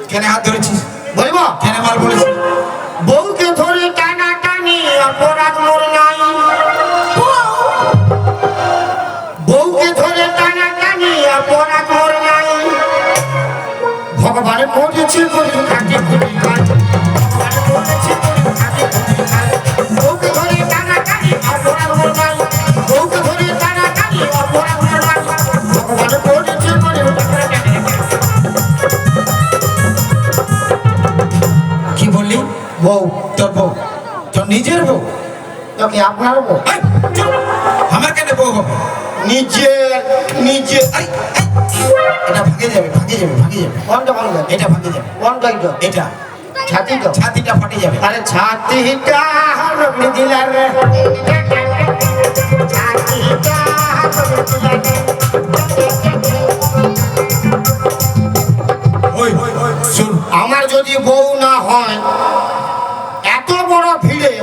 কেন হাত ধরেছিস? বলবো, কেন মাল বলেছিস? বউকে ধরে টানা টানি অপরাধ মোর নাই। বউকে ধরে টানা টানি অপরাধ মোর নাই। ভগবান করেছে করে কাটে কুটি কাট। ভগবান করেছে করে কাটে কুটি কাট। বউকে ধরে টানা টানি অপরাধ মোর নাই। বউকে ধরে টানা টানি অপরাধ মোর নাই। ভগবান করেছে করে কাটে কুটি কাট। কি বললি? বউ তোর বউ? তোর নিজের বউ? তোকে আপনার বউ? এই, চুপ! আমার কেন বউ হবে? নিজে নিজে এই, এই, এটা ভাগে যাবে, ভাগে যাবে, ভাগে যাবে। কোনটা ভালো লাগে? এটা ভাগে যাবে, কোনটা এটা? এটা ছাতি তো? ছাতিটা ফাটে যাবে। আরে ছাতিটা রগড়ি দিলার রে, ছাতিটা রগড়ি দিলার রে। ওই শুন, আমার যদি বউ না হয়, এত বড় ভিড়ে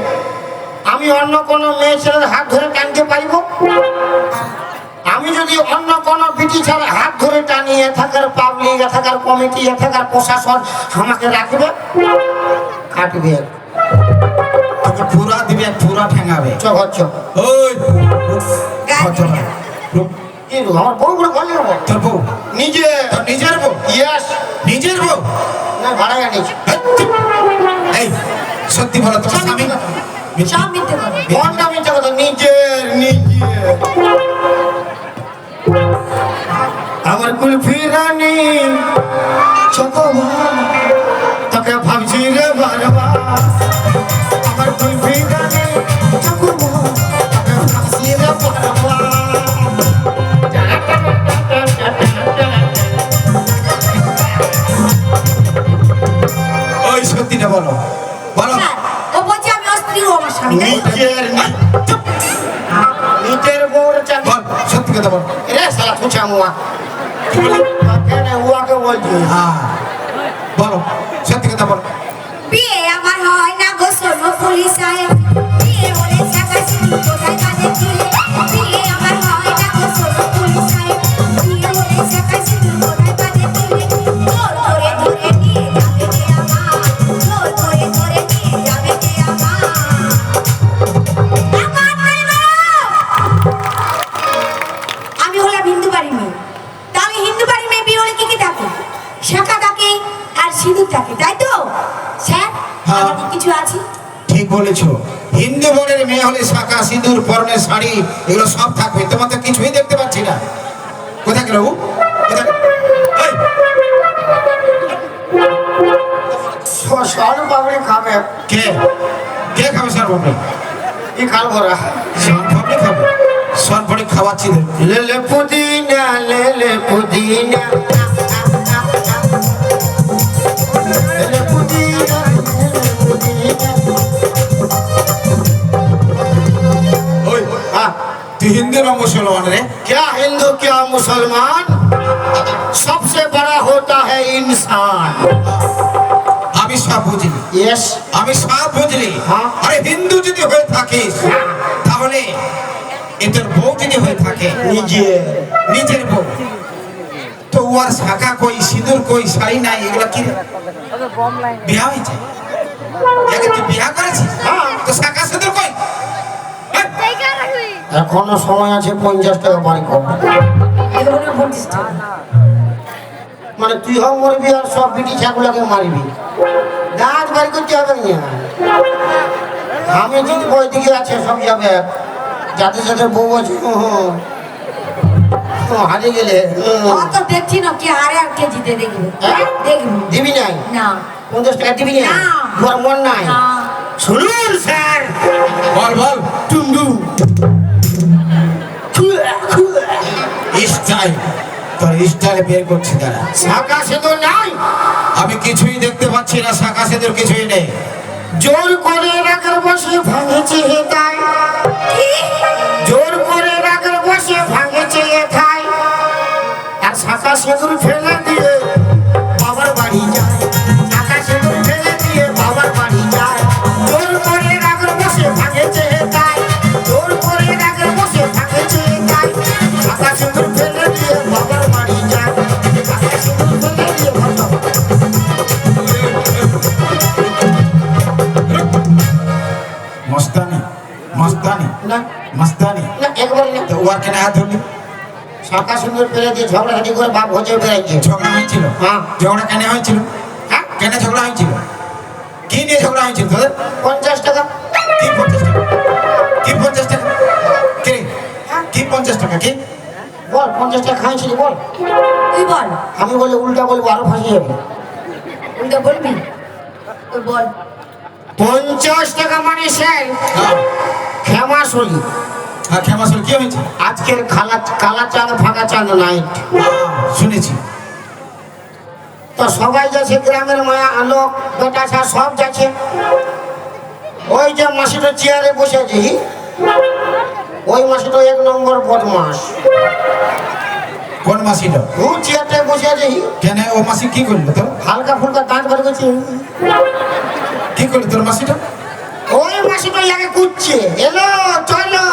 আমি অন্য কোনো মেয়ে ছেলের হাত ধরে টানতে পারিব? আমি যদি অন্য কোনো বিটি ছেলের হাত ধরে টানি, এথাকার পাবলিক, এথাকার কমিটি, এথাকার প্রশাসন আমাকে রাখবে? কাটবে। তোকে পুরা দিবে, পুরা ঠেঙাবে। চো ঘর চো। ওই গায়ে দিবি না। কি গো, আমার বউ বলে বলে যাবো? তোর বউ? নিজে তোর নিজের বউ? ইয়েস, নিজের বউ? না ভাড়াই আনিস। এই, চুপ! এই, সত্যি বলো, তোমার স্বামী? সব মিথ্যে কথা। কোনটা মিথ্যে কথা? নিজের নিজে। আমার কুলফি রানী চকোবার, তোকে ভাবছি রে বারবার। আমার কুলফি রানী চকোবার, তোকে ভাবছি রে বারবার। ওই সত্যিটা বলো, বলো। স্যার, ও বলছে আমি ওর স্ত্রী, ও আমার স্বামী, তাই তো? নিজের চুপ! নিজের বউর চাকরি বল, সত্যি কথা বল। রে সালা পুছা মুয়া। কি বললি? কেন উয়াকে বলছি? হ্যাঁ, বলো, সত্যি কথা বলো। বিয়ে আমার হয় না গো সোনো পুলিশ সাহেব, বিয়ে হলে টাকা শুধু কোথায় কাজে দিলে। বিয়ে আমার হয় না গো সোনো পুলিশ সাহেব, বিয়ে হলে টাকা শুধু কোথায় কাজে দিলে। জোর করে ধরে নিয়ে যাবে যে আমার, জোর করে ধরে নিয়ে যাবে যে আমার। আমার driver! আমি হলাম হিন্দু বাড়ির মেয়ে। তাহলে হিন্দু বাড়ির মেয়ে বিয়ে হলে কি কি থাকে? শাঁখা থাকে আর সিঁদুর থাকে, তাই তো? স্যার, হ্যাঁ। আমার কি কিছু আছে? ঠিক বলেছো। হিন্দু বরের মেয়ে হলে শাঁখা, সিঁদুর, পরনে শাড়ি, এগুলো সব থাকবে। তোমার তো কিছুই দেখতে পাচ্ছি না। কোথায় গেল ও? কোথায় গেল? এই, সর পাবড়ি খাবে কে কে খাবে সরবপড়ি? কি খাল ভরা? সরবপড়ি খাবে? সরবপড়ি খাওয়াচ্ছি তো। লেলে পুদিনা লেলে পুদিনা, লেলে পুদিনা লেলে পুদিনা। ওই, हाँ, তুই হিন্দু না মুসলমান রে? क्या हिंदू क्या मुसलमान, सबसे बड़ा होता है इंसान। আমি সব বুঝলি, यस, আমি সব বুঝলি। হ্যাঁ। আরে হিন্দু যদি হয়ে থাকিস, তাহলে এদের বউ যদি হয়ে থাকে, নিজে নিজের বউ, তো ওর শাখা কই, সিঁদুর কই, শাড়ি নাই, এগুলো কি রে? বিয়া হয়েছে? একে তুই বিয়া করেছিস? হ্যাঁ। তো শাখা সিঁদুর কই? এই, এখনো সময় আছে, 50 টাকা বাড়ি কম। এগুলো 50 টাকা। মানে তুই হোক মরবি আর সব বিটি ছাগুলাকে মারবি, দাঁত বাড়ি করতে হবে না। আমি যদি বই দিকে আছে সব যাবে, যাতে যাতে বউ আছে হারিয়ে গেলে অত দেখছি না, কে হারে আর কে জিতে দেখবে। হ্যাঁ? দেখবো দিবি নাই, না। 50 টাকা দিবি না, না। তোর মন নাই। না। শুনুন স্যার, বল বল। টুমডু যাই তোর স্টাইল বের করছি দাঁড়া। শাখা সিঁদুর নাই, আমি কিছুই দেখতে পাচ্ছি না, শাখা সেতুর কিছুই নেই। জোর করে রাগের বসে ভাঙেছে হেতায়, জোর করে রাগের বসে ভাঙেছে হেতায়, আর শাখা সিঁদুর ফেলে দিয়ে বাবার বাড়ি যায়, শাখা সিঁদুর ফেলে দিয়ে বাবার বাড়ি যায়, জোর করে রাগের বসে ভাঙেছে হেতায়, জোর করে রাগের বসে ভাঙেছে হেতায়, শাখা সিঁদুর ফেলে দিয়ে বাবার বাড়ি যায়, শাখা সিঁদুর ফেলে দিয়ে বাবার মস্তানি মস্তানি না মস্তানি না একবার না তো ওর কেন হাত ধরলি? শাখা সিঁদুর ফেলে দিয়ে ঝগড়াঝাটি করে বাপ হচ্ছে বেড়াইছে। ঝগড়া হয়েছিল? হ্যাঁ। ঝগড়া কেন হয়েছিল? হ্যাঁ কেন ঝগড়া হয়েছিল? কি নিয়ে ঝগড়া হয়েছিল তোদের? 50 টাকা। কি 50 টাকা? কি 50 টাকা? কে? কি 50 টাকা কি? বল 50 টাকা খাইছিলি বল। তুই বল, আমি বলে উল্টা বলবো আরো ফাঁসি যাবে। উল্টা বলবি? তুই বল। 50 টাকা মানে স্যার হ্যাঁ ক্ষমা সলি। হ্যাঁ ক্ষমাসল কি হয়েছে? আজকের কালা চাঁদ ফাঁকা চাঁদ নাইট। শুনেছি। তো সবাই যাচ্ছে গ্রামের মায়া লোক বেটা ছা সব যাচ্ছে। ওই যে মাসিটা চেয়ারে বসে আছে, ওই মাসিটা 1 নম্বর বদমাস। কোন মাসিটা? ও চেয়ারটায় বসে আছে, কেন ও মাসি কি করলো তো? হালকা ফুলকা দাঁত বার করছে। কি করলো তোর মাসিটা? ওই মাসিটা ইয়াকে কুচ্ছে, এলো চলো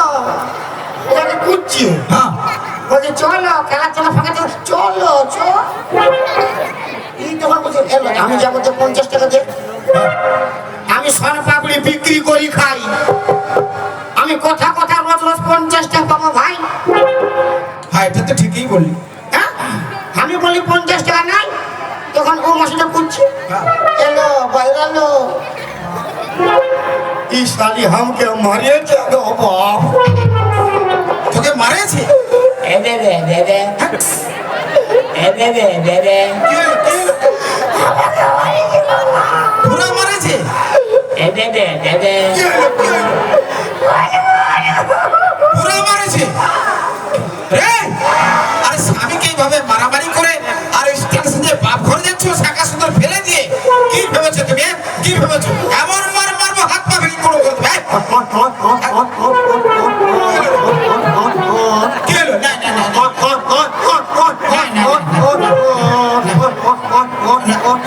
ইয়াকে কুচ্ছে। হ্যাঁ বলছে চলো খেলা চলো ফাঁকা চলো চলো চলো। এই তখন বলছে এলো, আমি যাবো তো 50 টাকা দিয়ে। আমি সোন পাপড়ি বিক্রি করি খাই, আমি কথা কথা রোজ রোজ 50 টাকা পাবো ভাই। হ্যাঁ এটা তো ঠিকই বললি। হ্যাঁ আমি বলি 50 টাকা নাই, তখন ও মাসিটা কুচ্ছে হ্যাঁ। এলো বাইরালো। ই শালি হামকে মারিয়েছে গো বাপ। তোকে মারেছে? এ দে দে দে দে এ দে দে দে দে কি হলো? কি হলো? পুরা মারেছে? এ দে দে দে দে। কি হলো? কি হলো? পুরা মারেছে? রে আরে স্বামীকে এইভাবে মারামারি করে আর স্টেশন দিয়ে বাপ ঘরে যাচ্ছ শাখা সুন্দর ফেলে দিয়ে, কি ভেবেছো তুমি? কি ভেবেছো? এমন মারবো হাত পা ভেঙে কোনো করে দেবে? কি হলো? না না না না।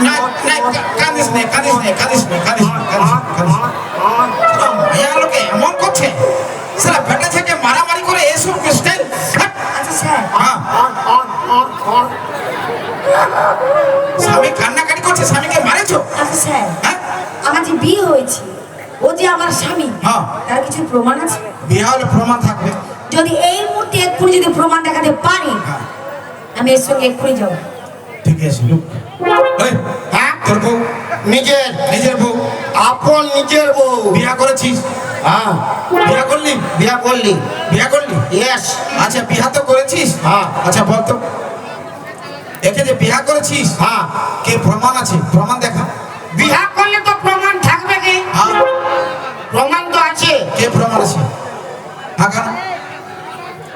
না, না, কাঁদিস নে, কাঁদিস নে, কাঁদিস নে, কাঁদিস নে, কাঁদিস নে, কাঁদিস নে। মায়া লোকে এমন করছে, সারা বেটা থেকে মারামারি করে এসব স্টাইল। আচ্ছা স্যার, হ্যাঁ, স্বামী কান্নাকাটি করছে, স্বামীকে মারেছো? আচ্ছা স্যার, হ্যাঁ? আমার যে বিয়ে হয়েছে, ও যে আমার স্বামী, হ্যাঁ। তার কিছু প্রমাণ আছে? বিয়ে হলে প্রমাণ থাকবে। যদি এই মুহূর্তে এক্ষুনি যদি প্রমাণ দেখাতে পারি, হ্যাঁ, আমি এর সঙ্গে এক্ষুনি যাবো। ঠিক আছে লুক। ওই, হ্যাঁ তোর বউ, নিজের নিজের বউ আপন নিজের বউ। বিয়া করেছিস? হ্যাঁ বিয়া করলি? বিয়া করলি? বিয়া করলি? ইয়েস। আচ্ছা বিয়া তো করেছিস? হ্যাঁ। আচ্ছা বল তো, একে যে বিয়া করেছিস, হ্যাঁ কে প্রমাণ আছে? প্রমাণ দেখা। বিয়া করলে তো প্রমাণ থাকবে কি? হ্যাঁ, প্রমাণ তো আছে। কে প্রমাণ আছে? হ্যাঁ কেন?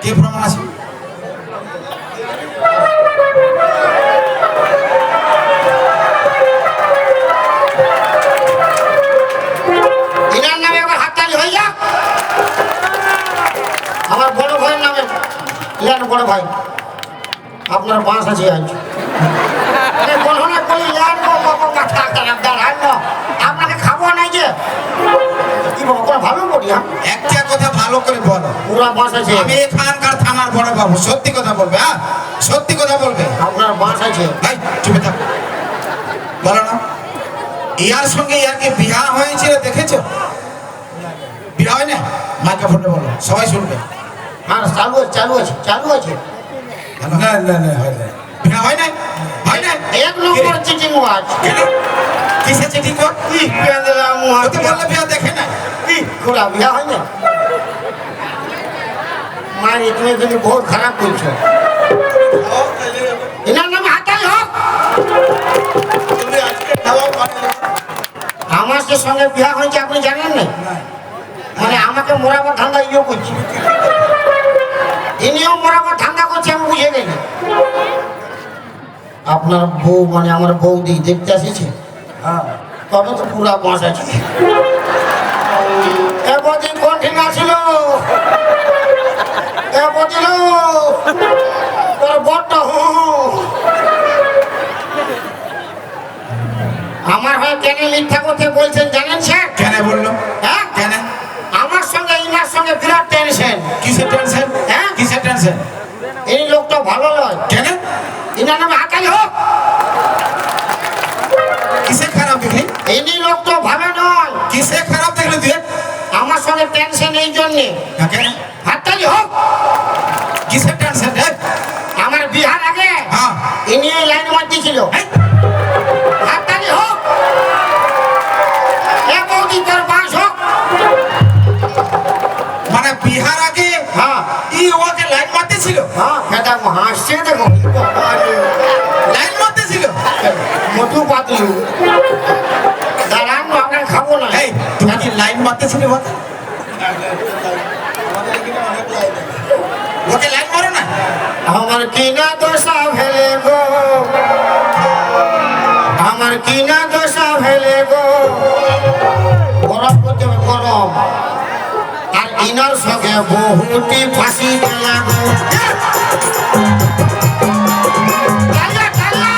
কে প্রমাণ আছে? এনার নামে একবার হাততালি হয়ে যাক। আমার বড় ভাইয়ের নামে। ইয়ার বড় ভাই আপনার বাঁশ আছে আজ। বলো না কই ইয়ার মাথা খারাপ দাঁড়ান না, আপনাকে খাবো নাই যে কি বাবা কোনো ভালো করি। একটা কথা ভালো করে বলো। পুরা বাঁশ আছে। আমি এখানকার থানার বড় বাবু, সত্যি কথা বলবে। হ্যাঁ, সত্যি কথা বলবে। আপনার বাঁশ আছে। ভাই চুপে থাক, বলো না। ইয়ার সঙ্গে ইয়ারকে বিয়া হয়েছিল দেখেছো? বিয়া হয় না? মাইক্রোফোনে বলো, সবাই শুনবে। হ্যাঁ চালু আছে চালু আছে চালু আছে। না না না, হয় না। বিয়া হয় না? হয় না? 1 নম্বর চিটিং ওয়াজ। কেন? কিসে চিঠি কর? কি পেঁদলাম ওতে বললে বিয়া দেখে না। কি খোলা বিয়া হয় না? মারি তুমি কিন্তু বহুত খারাপ করছো। এনার নামে হাতাই হোক। আমার যে সঙ্গে বিয়া হয়েছে আপনি জানেন না? মানে আমাকে মোরাবার ধান্দা ইয়ে করছে, ইনিও মোরাবার ধান্দা করছে, আমি বুঝে গেছি। আপনার বউ মানে আমার বৌদি দেখতে আসিছে হ্যাঁ তবে তো পুরা বাঁশ আছে এ বৌদি কঠিন আসিল এ বৌদিল তোর বড়টা আমার হয়ে কেন মিথ্যা কথা বলছেন জানেন স্যার কেন বললো হ্যাঁ কেন আমার সঙ্গে ইনার সঙ্গে বিরাট টেনশন কিসের টেনশন হ্যাঁ? কিসের টেনশন এই লোকটা ভালো নয় কেন ইনার নামে আকাল হোক কিসে খারাপ দেখলি ইনি লোকটা ভালো নয় কিসে খারাপ দেখলি তুই আমার সঙ্গে টেনশন এই জন্যে কেন হাততালি হোক কিসের টেনশন আমার বিহার আগে হ্যাঁ ইনি এই লাইন মারতেছিল হাততালি হোক এ বৌদি তোর বাঁশ হোক মানে বিহার আগে হ্যাঁ ই ওকে লাইন মারতে ছিল হ্যাঁ এটা হাসছে দেখো লাইন মারতে ছিল মোটু পাতলু দাঁড়ান আপনার খাবো না এই তুমি কি লাইন মারতে ছিল বল ওকে লাইন মারো না আমার কিনা দোষা ফেলে গো আমার কিনা দোষা ফেলে গো গরম করতে হবে গরম আর ইনার সঙ্গে বহুটি ফাঁসি দেয়া গো চালা, চালা।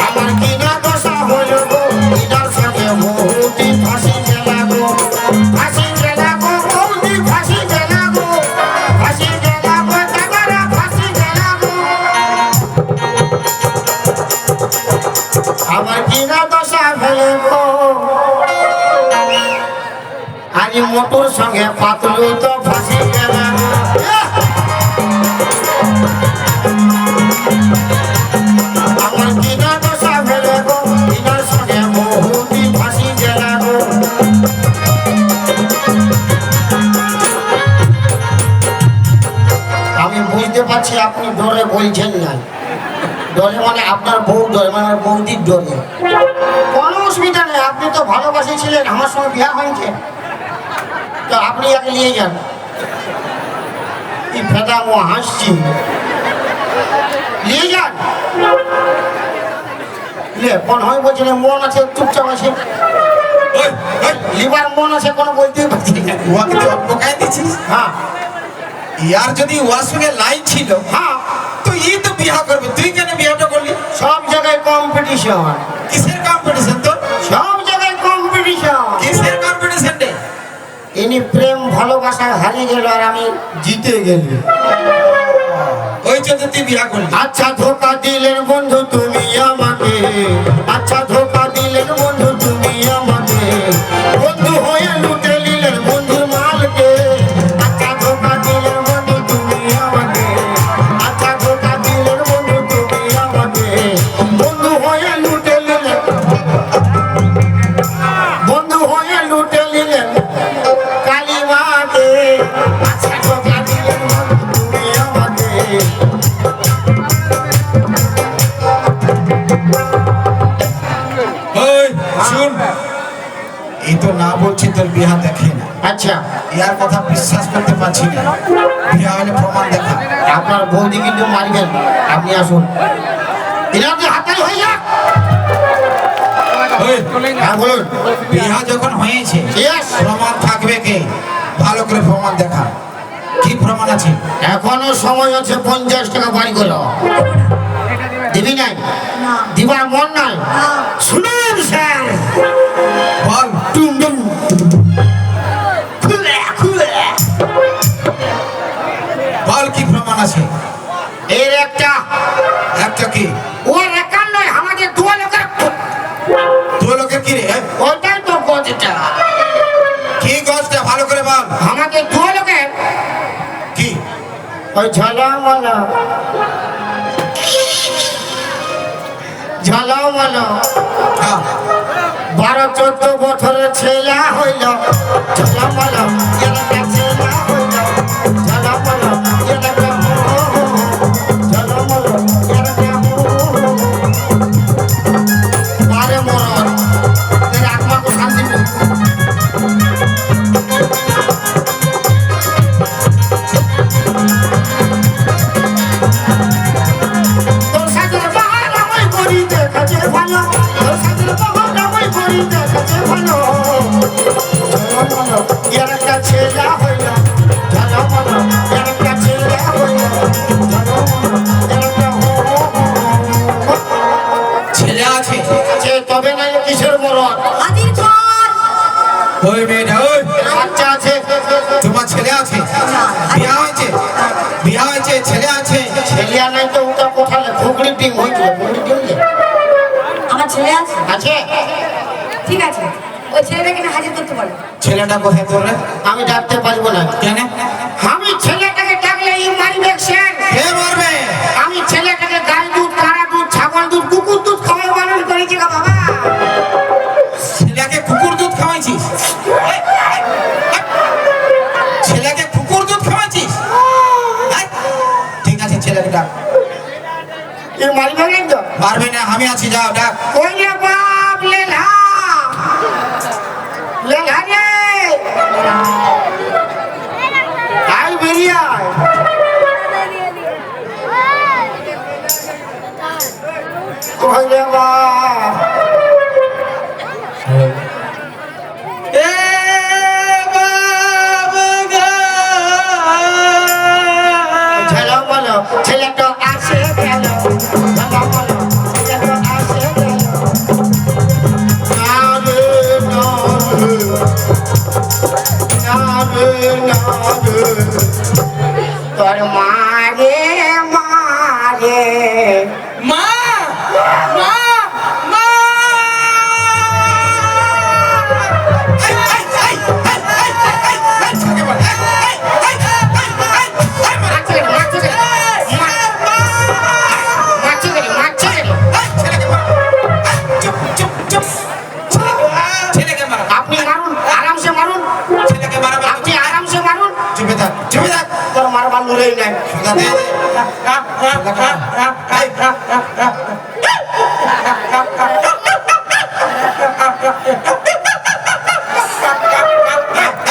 আমার কিনা দোষা হইল গো ইনার সঙ্গে বহুটি ফাঁসি দেয়া গো ফাঁসি দেয়া গো বহুটি ফাঁসি দেয়া গো ফাঁসি দেয়া গো দাদারা ফাঁসি দেয়া গো আমার কিনা দশা ফেলে গো আজ মোটর সঙ্গে পাতলু তো ফাঁসি গেল আমার কিনা দশা ফেলে গো কিনার সঙ্গে বহুটি ফাঁসি গেল গো আমি বুঝতে পারছি আপনি ডরে বলছেন না ডরে মানে আপনার বউ ডরে মানে আমার বৌদির ডরে কোনো অসুবিধা নেই আপনি তো ভালোবাসে ছিলেন আমার সঙ্গে বিয়ে হয়েছে তো আপনি একে নিয়ে যান এই ফেদা ও হাসছি নিয়ে যান লে কোন হয় বলছে না, মন আছে চুপচাপ আছে ওই ওই লিভার মন আছে কোনো বলতেই পারছি না ওকে তুই অপকায় দিছিস হ্যাঁ ইয়ার যদি ওর সঙ্গে লাইন ছিল হ্যাঁ তো ই তো বিয়া করবে তুই কেন বিয়াটা করলি সব জায়গায় কম্পিটিশন কিসের কম্পিটিশন তোর সব জায়গায় কম্পিটিশন কিসের কম্পিটিশন রে ইনি প্রেম ভালোবাসায় হারিয়ে গেল আর আমি জিতে গেলি ওই জন্য তুই বিয়া করলি আচ্ছা ধোকা দিলেন বন্ধু তুমি আমাকে আচ্ছা ধোকা দিলেন বন্ধু তুমি আমাকে বন্ধু হয়ে লুটে নিলেন বন্ধুর মালকে আচ্ছা ধোকা দিলেন বন্ধু তুমি আমাকে আচ্ছা ধোকা দিলেন বন্ধু তুমি আমাকে বন্ধু হয়ে লুটে নিলেন বন্ধু হয়ে লুটে নিলেন কালিমাকে আচ্ছা ধোকা দিলেন বন্ধু তুমি আমাকে ওই শুন এই তো না বলছি তোর বিয়া দেখে না আচ্ছা ইয়ার কথা বিশ্বাস করতে পারছি না বিয়া হলে প্রমাণ দেখা আপনার বৌদি কিন্তু মারবেন আপনি আসুন এনার যে হাতালি হয়ে যাক ওই হ্যাঁ বলুন বিয়া যখন হয়েছে Yes. প্রমাণ থাকবে কে ভালো করে প্রমাণ দেখা কি প্রমাণ আছে এখনো সময় আছে 50 টাকা বাড়ি করো দিবি নাই না দিবার মন নাই না শুনুন স্যার বল টুম টুম খুলে খুলে বল কি প্রমাণ আছে এর একটা একটা কি ওর একার নয় আমাদের দু লোকের দু লোকের কি রে ওইটাই তো গজটা কি গজটা ভালো করে বল আমাদের দু লোকের কি ওই ঝালামালা ঝালামালা হ্যাঁ 12-14 বছরের ছেলে হইল ঝালামালা এলাকা ছেলে হইল ঝালামালা এলাকা ঝালামালা এলাকা আরে মরণ তেরে আত্মাকে শান্তি মিল তোর ঝলমলো ঝলমলো এর একটা ছেলে হইল ঝলমলো এর একটা ছেলে হইল ঝলমলো এর একটা ছেলে আছে আছে তবে না কিসের মরণ হাজির কর ওই মেয়েটা ওই বাচ্চা আছে তোমার ছেলে আছে বিয়া হয়েছে বিয়া হয়েছে ছেলে আছে ছেলিয়া নাই তো ওটা কোথায় ঘুগড়ি ডিম হয়েছিল ঘুগড়ি ডিম যে আমার ছেলে আছে আছে ঠিক আছে ওই ছেলেটাকে না হাজির করতে বলো ছেলেটা কোথায় তোর রে? আমি ডাকতে পারবো না কেন আমি ছেলেটাকে ডাকলে এই মারবে স্যার কে মারবে আমি ছেলেটাকে গাই দুধ কারা দুধ ছাগল দুধ কুকুর দুধ খাওয়াই বারণ করেছি গো বাবা ছেলেকে কুকুর দুধ খাওয়াইছিস ছেলেকে কুকুর দুধ খাওয়াইছিস এই, ঠিক আছে ছেলেকে ডাক এই মারবে না তো পারবে না আমি আছি যাও ডাক ওই রে বাপ লেলা লেলা রে আই বেরিয়ে আয় ওই রে বাপ এ বাবা গো ছেলে বলো ছেলে তো আসে গেল বাবা বলো ছেলে তো আসে গেল না রে না রে না রে না রে তোর মারে মারে মা মা মা এই, এই, এই, এই, এই, এই, এই, ছেলেকে বল, এই, এই, এই, এই, এই, মারছে কেন মারছে কেন মারছে কেন মারছে কেন এই, ছেলেকে মার। এই, চুপ, চুপ, চুপ। ছেলেকে মার। আপনি মারুন আরামসে মারুন ছেলেকে মারাবে না। আপনি আরামসে মারুন চুপে থাক, চুপে থাক। তোর মারবার নুরেই নাই সোজা দে।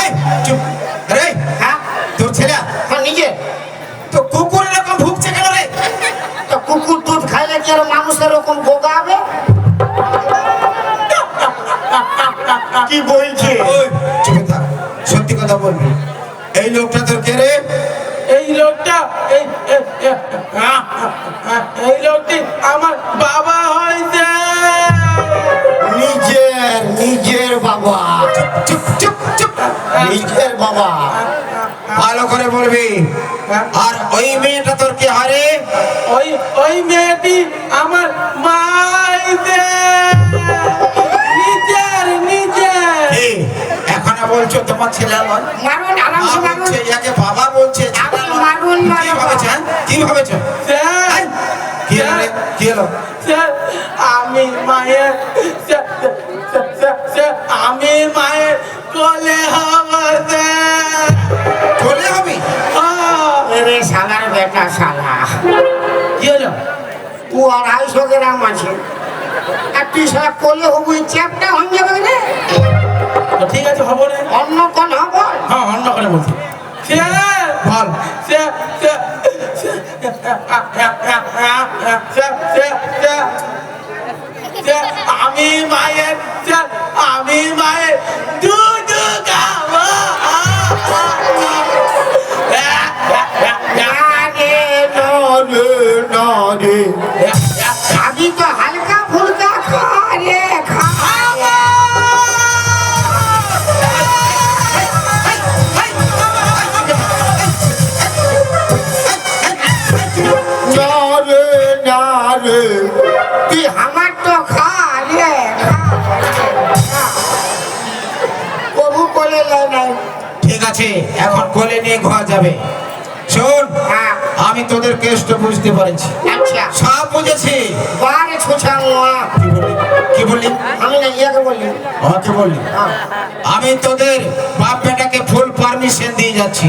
এই, চুপ। আরে, হ্যাঁ তোর ছেলে হ্যাঁ নিজে তো কুকুর এরকম ভুগছে কেন রে? তো কুকুর দুধ খাইলে কি আর মানুষের এরকম গোগা হবে কি বলছে ওই, চুপে থাক। সত্যি কথা বলবি এই লোকটা তোর কে রে? এই লোকটা এই লোকটি আমার বাবা হয়েছে নিজের নিজের বাবা চুপ চুপ চুপ। নিজের বাবা ভালো করে বলবি। আর ওই মেয়েটা তোর কে হারে? ওই ওই মেয়েটি আমার মা হয়েছে নিজের নিজের এই, এখনো বলছো তোমার ছেলে নয়? মারুন মা আরামসে মারুন বলছে, ইয়াকে বাবা বলছে, ছেলে আপনি নয়। মারুন না কি বাবা। ভাবেছ, হ্যাঁ? কি ভাবেছ? স্যার কি হলো রে? কি হলো? স্যার আমি মায়ের স্যার আমি মায়ের কোলে হব স্যার চলে হবি? এরে শালার বেটা শালা কি হলো ও 250 গ্রাম আছে আর তুই সারা কোলে হবু চ্যাপটা হয়ে যাবে রে তো ঠিক আছে হবো না অন্য কোন হবো হ্যাঁ অন্য করে বলছি স্যার বল। স্যার স্যার স্যার আমি মায়ের স্যার আমি মায়ের দুধ খাবো না রে নরে নরে খাবি তো হালকা ফুলকা খা রে খা নরে নরে তুই আমার তো খা রে খা কবু কোলে লাই নাই ঠিক আছে, এখন কোলে নিয়ে ঘর যাবে। শোন, হ্যাঁ আমি তোদের কেসটা বুঝতে পেরেছি, আচ্ছা সব বুঝেছি। বারে ছোছা কি বললি? কি বললি? আমি না ইয়াকে বললি আমাকে বললি? হ্যাঁ আমি তোদের বাপ বেটাকে ফুল পারমিশন দিয়ে যাচ্ছি।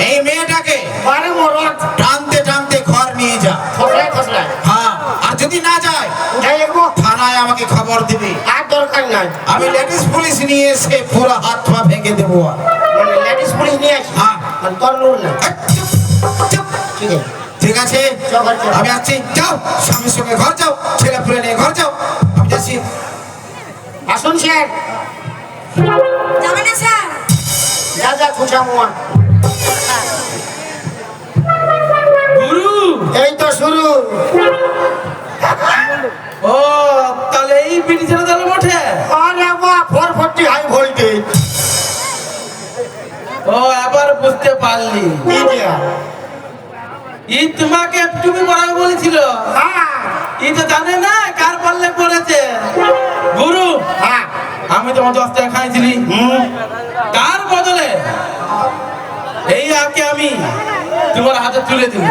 এই মেয়েটাকে বারে মরত টানতে টানতে ঘর নিয়ে যা। ফসলাই ফসলাই হ্যাঁ, আর যদি না যায় উঠাই দেখবো থানায় আমাকে খবর দিবি। আর দরকার নাই আমি লেডিস পুলিশ নিয়ে এসে পুরো হাত পা ভেঙে দেবো। মানে লেডিস পুলিশ নিয়ে আসি হ্যাঁ। মানে তোর লোক না এই, চুপ, চুপ। ঠিক আছে ঠিক আছে, চল ঘর চল। আমি আসছি। যাও, স্বামীর সঙ্গে ঘর যাও, ছেলে পুলে নিয়ে ঘর যাও। আমি যাচ্ছি। আসুন স্যার। যাবে না স্যার? যা যা খুশা মুয়া। গুরু এই তো শুরু। ও তাহলে এই বিড়ি ছেড়ে দিল মোটে। আরে বাবা 440 হাই ভোল্টেজ। ও এবার বুঝতে পারলি। কি দিয়া? ই তোমাকে তুমি পড়াবে বলেছিল। হ্যাঁ ই তো জানে না কার পাল্লে পড়েছে। গুরু হ্যাঁ। আমি তোমার 10 টাকা খাইছিলি, তার বদলে এই আকে আমি তোমার হাতে তুলে দিই।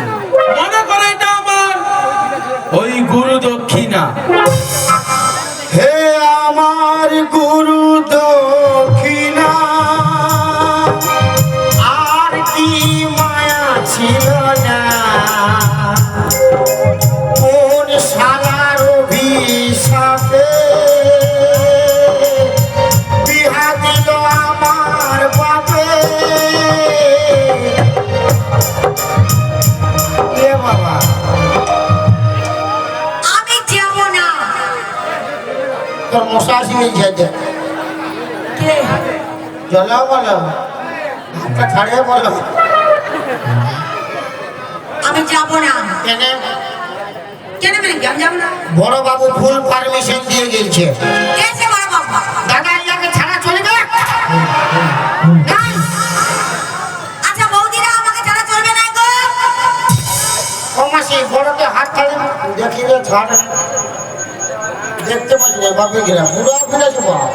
মনে করো এটা আমার ওই গুরু দক্ষিণা। হে আমার গুরু দক্ষিণা, আর কি মায়া ছিল না, কোন শালার অভিশাপে বিহা দিল আমার বাপে। এ বাবা আমি যাব না। তোর মশা আসিনি যেতে কে? চলো বলো, হাতটা ছাড়িয়ে বলো। আমি যাব না। কেন? কেন মানে আমি যাব না? বড় বাবু ফুল পারমিশন দিয়ে গেছে। কে সে বড় বাবা? দাদা ইয়াকে ছাড়া চলবে না? আচ্ছা বৌদিরা আমাকে ছাড়া চলবে না গো? ও মাসি বড়কে হাত ছাড়ি দেখি রে ছাড়। দেখতে পাচ্ছি না বাপে গেলাম পুরো ফিরেছে বাপ।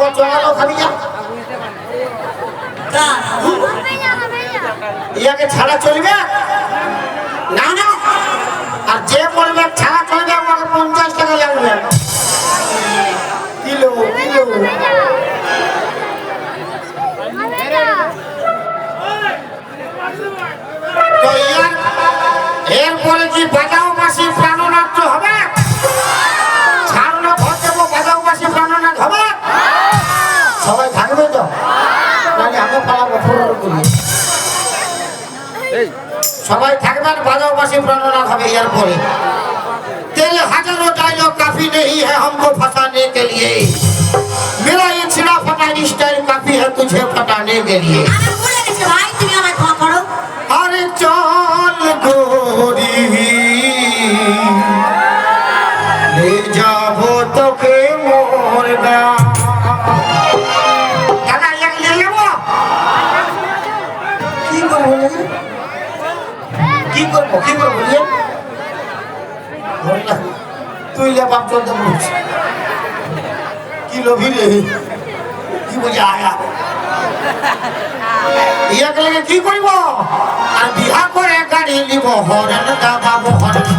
ও চলালো খালি যা। কার? ইয়াকে ছাড়া চলবে না? না আর যে বলবে ছাড়া চলবে আমাকে 50 টাকা লাগবে। Kilo kilo. তো এরপরে কি বাজাও মাসি প্রাণনাথ হবে? ছাড়না ভর দেবো বাজাও মাসি প্রাণনাথ হবে? সবাই থাকবে তো? নাহলে আমি পালাবো ফুরুর করে। সবাই থাকবেন, बाजाओ मासी प्रणना হবে এরপরে। तेरे हजारों डायलॉग काफी नहीं है हमको फंसाने के लिए, मेरा ये छिड़ा फटा स्टाइल काफी है तुझे फटाने के लिए। আমি ভুলে গেছি ভাই, তুমি আমায় ক্ষমা করো। अरे चल गोरी ले जाबो तो के मोर गया। दादा एक ले लेबो की करबो কি করবো ইয়ে ধরলা তুই লে বাপ চলতে বলছিস কি লোভি রে কি বুঝা আয়া ইয়াকে লাগে কি করব আর বিহা করে গাড়ি নিব হরেন দাবাবো হরেন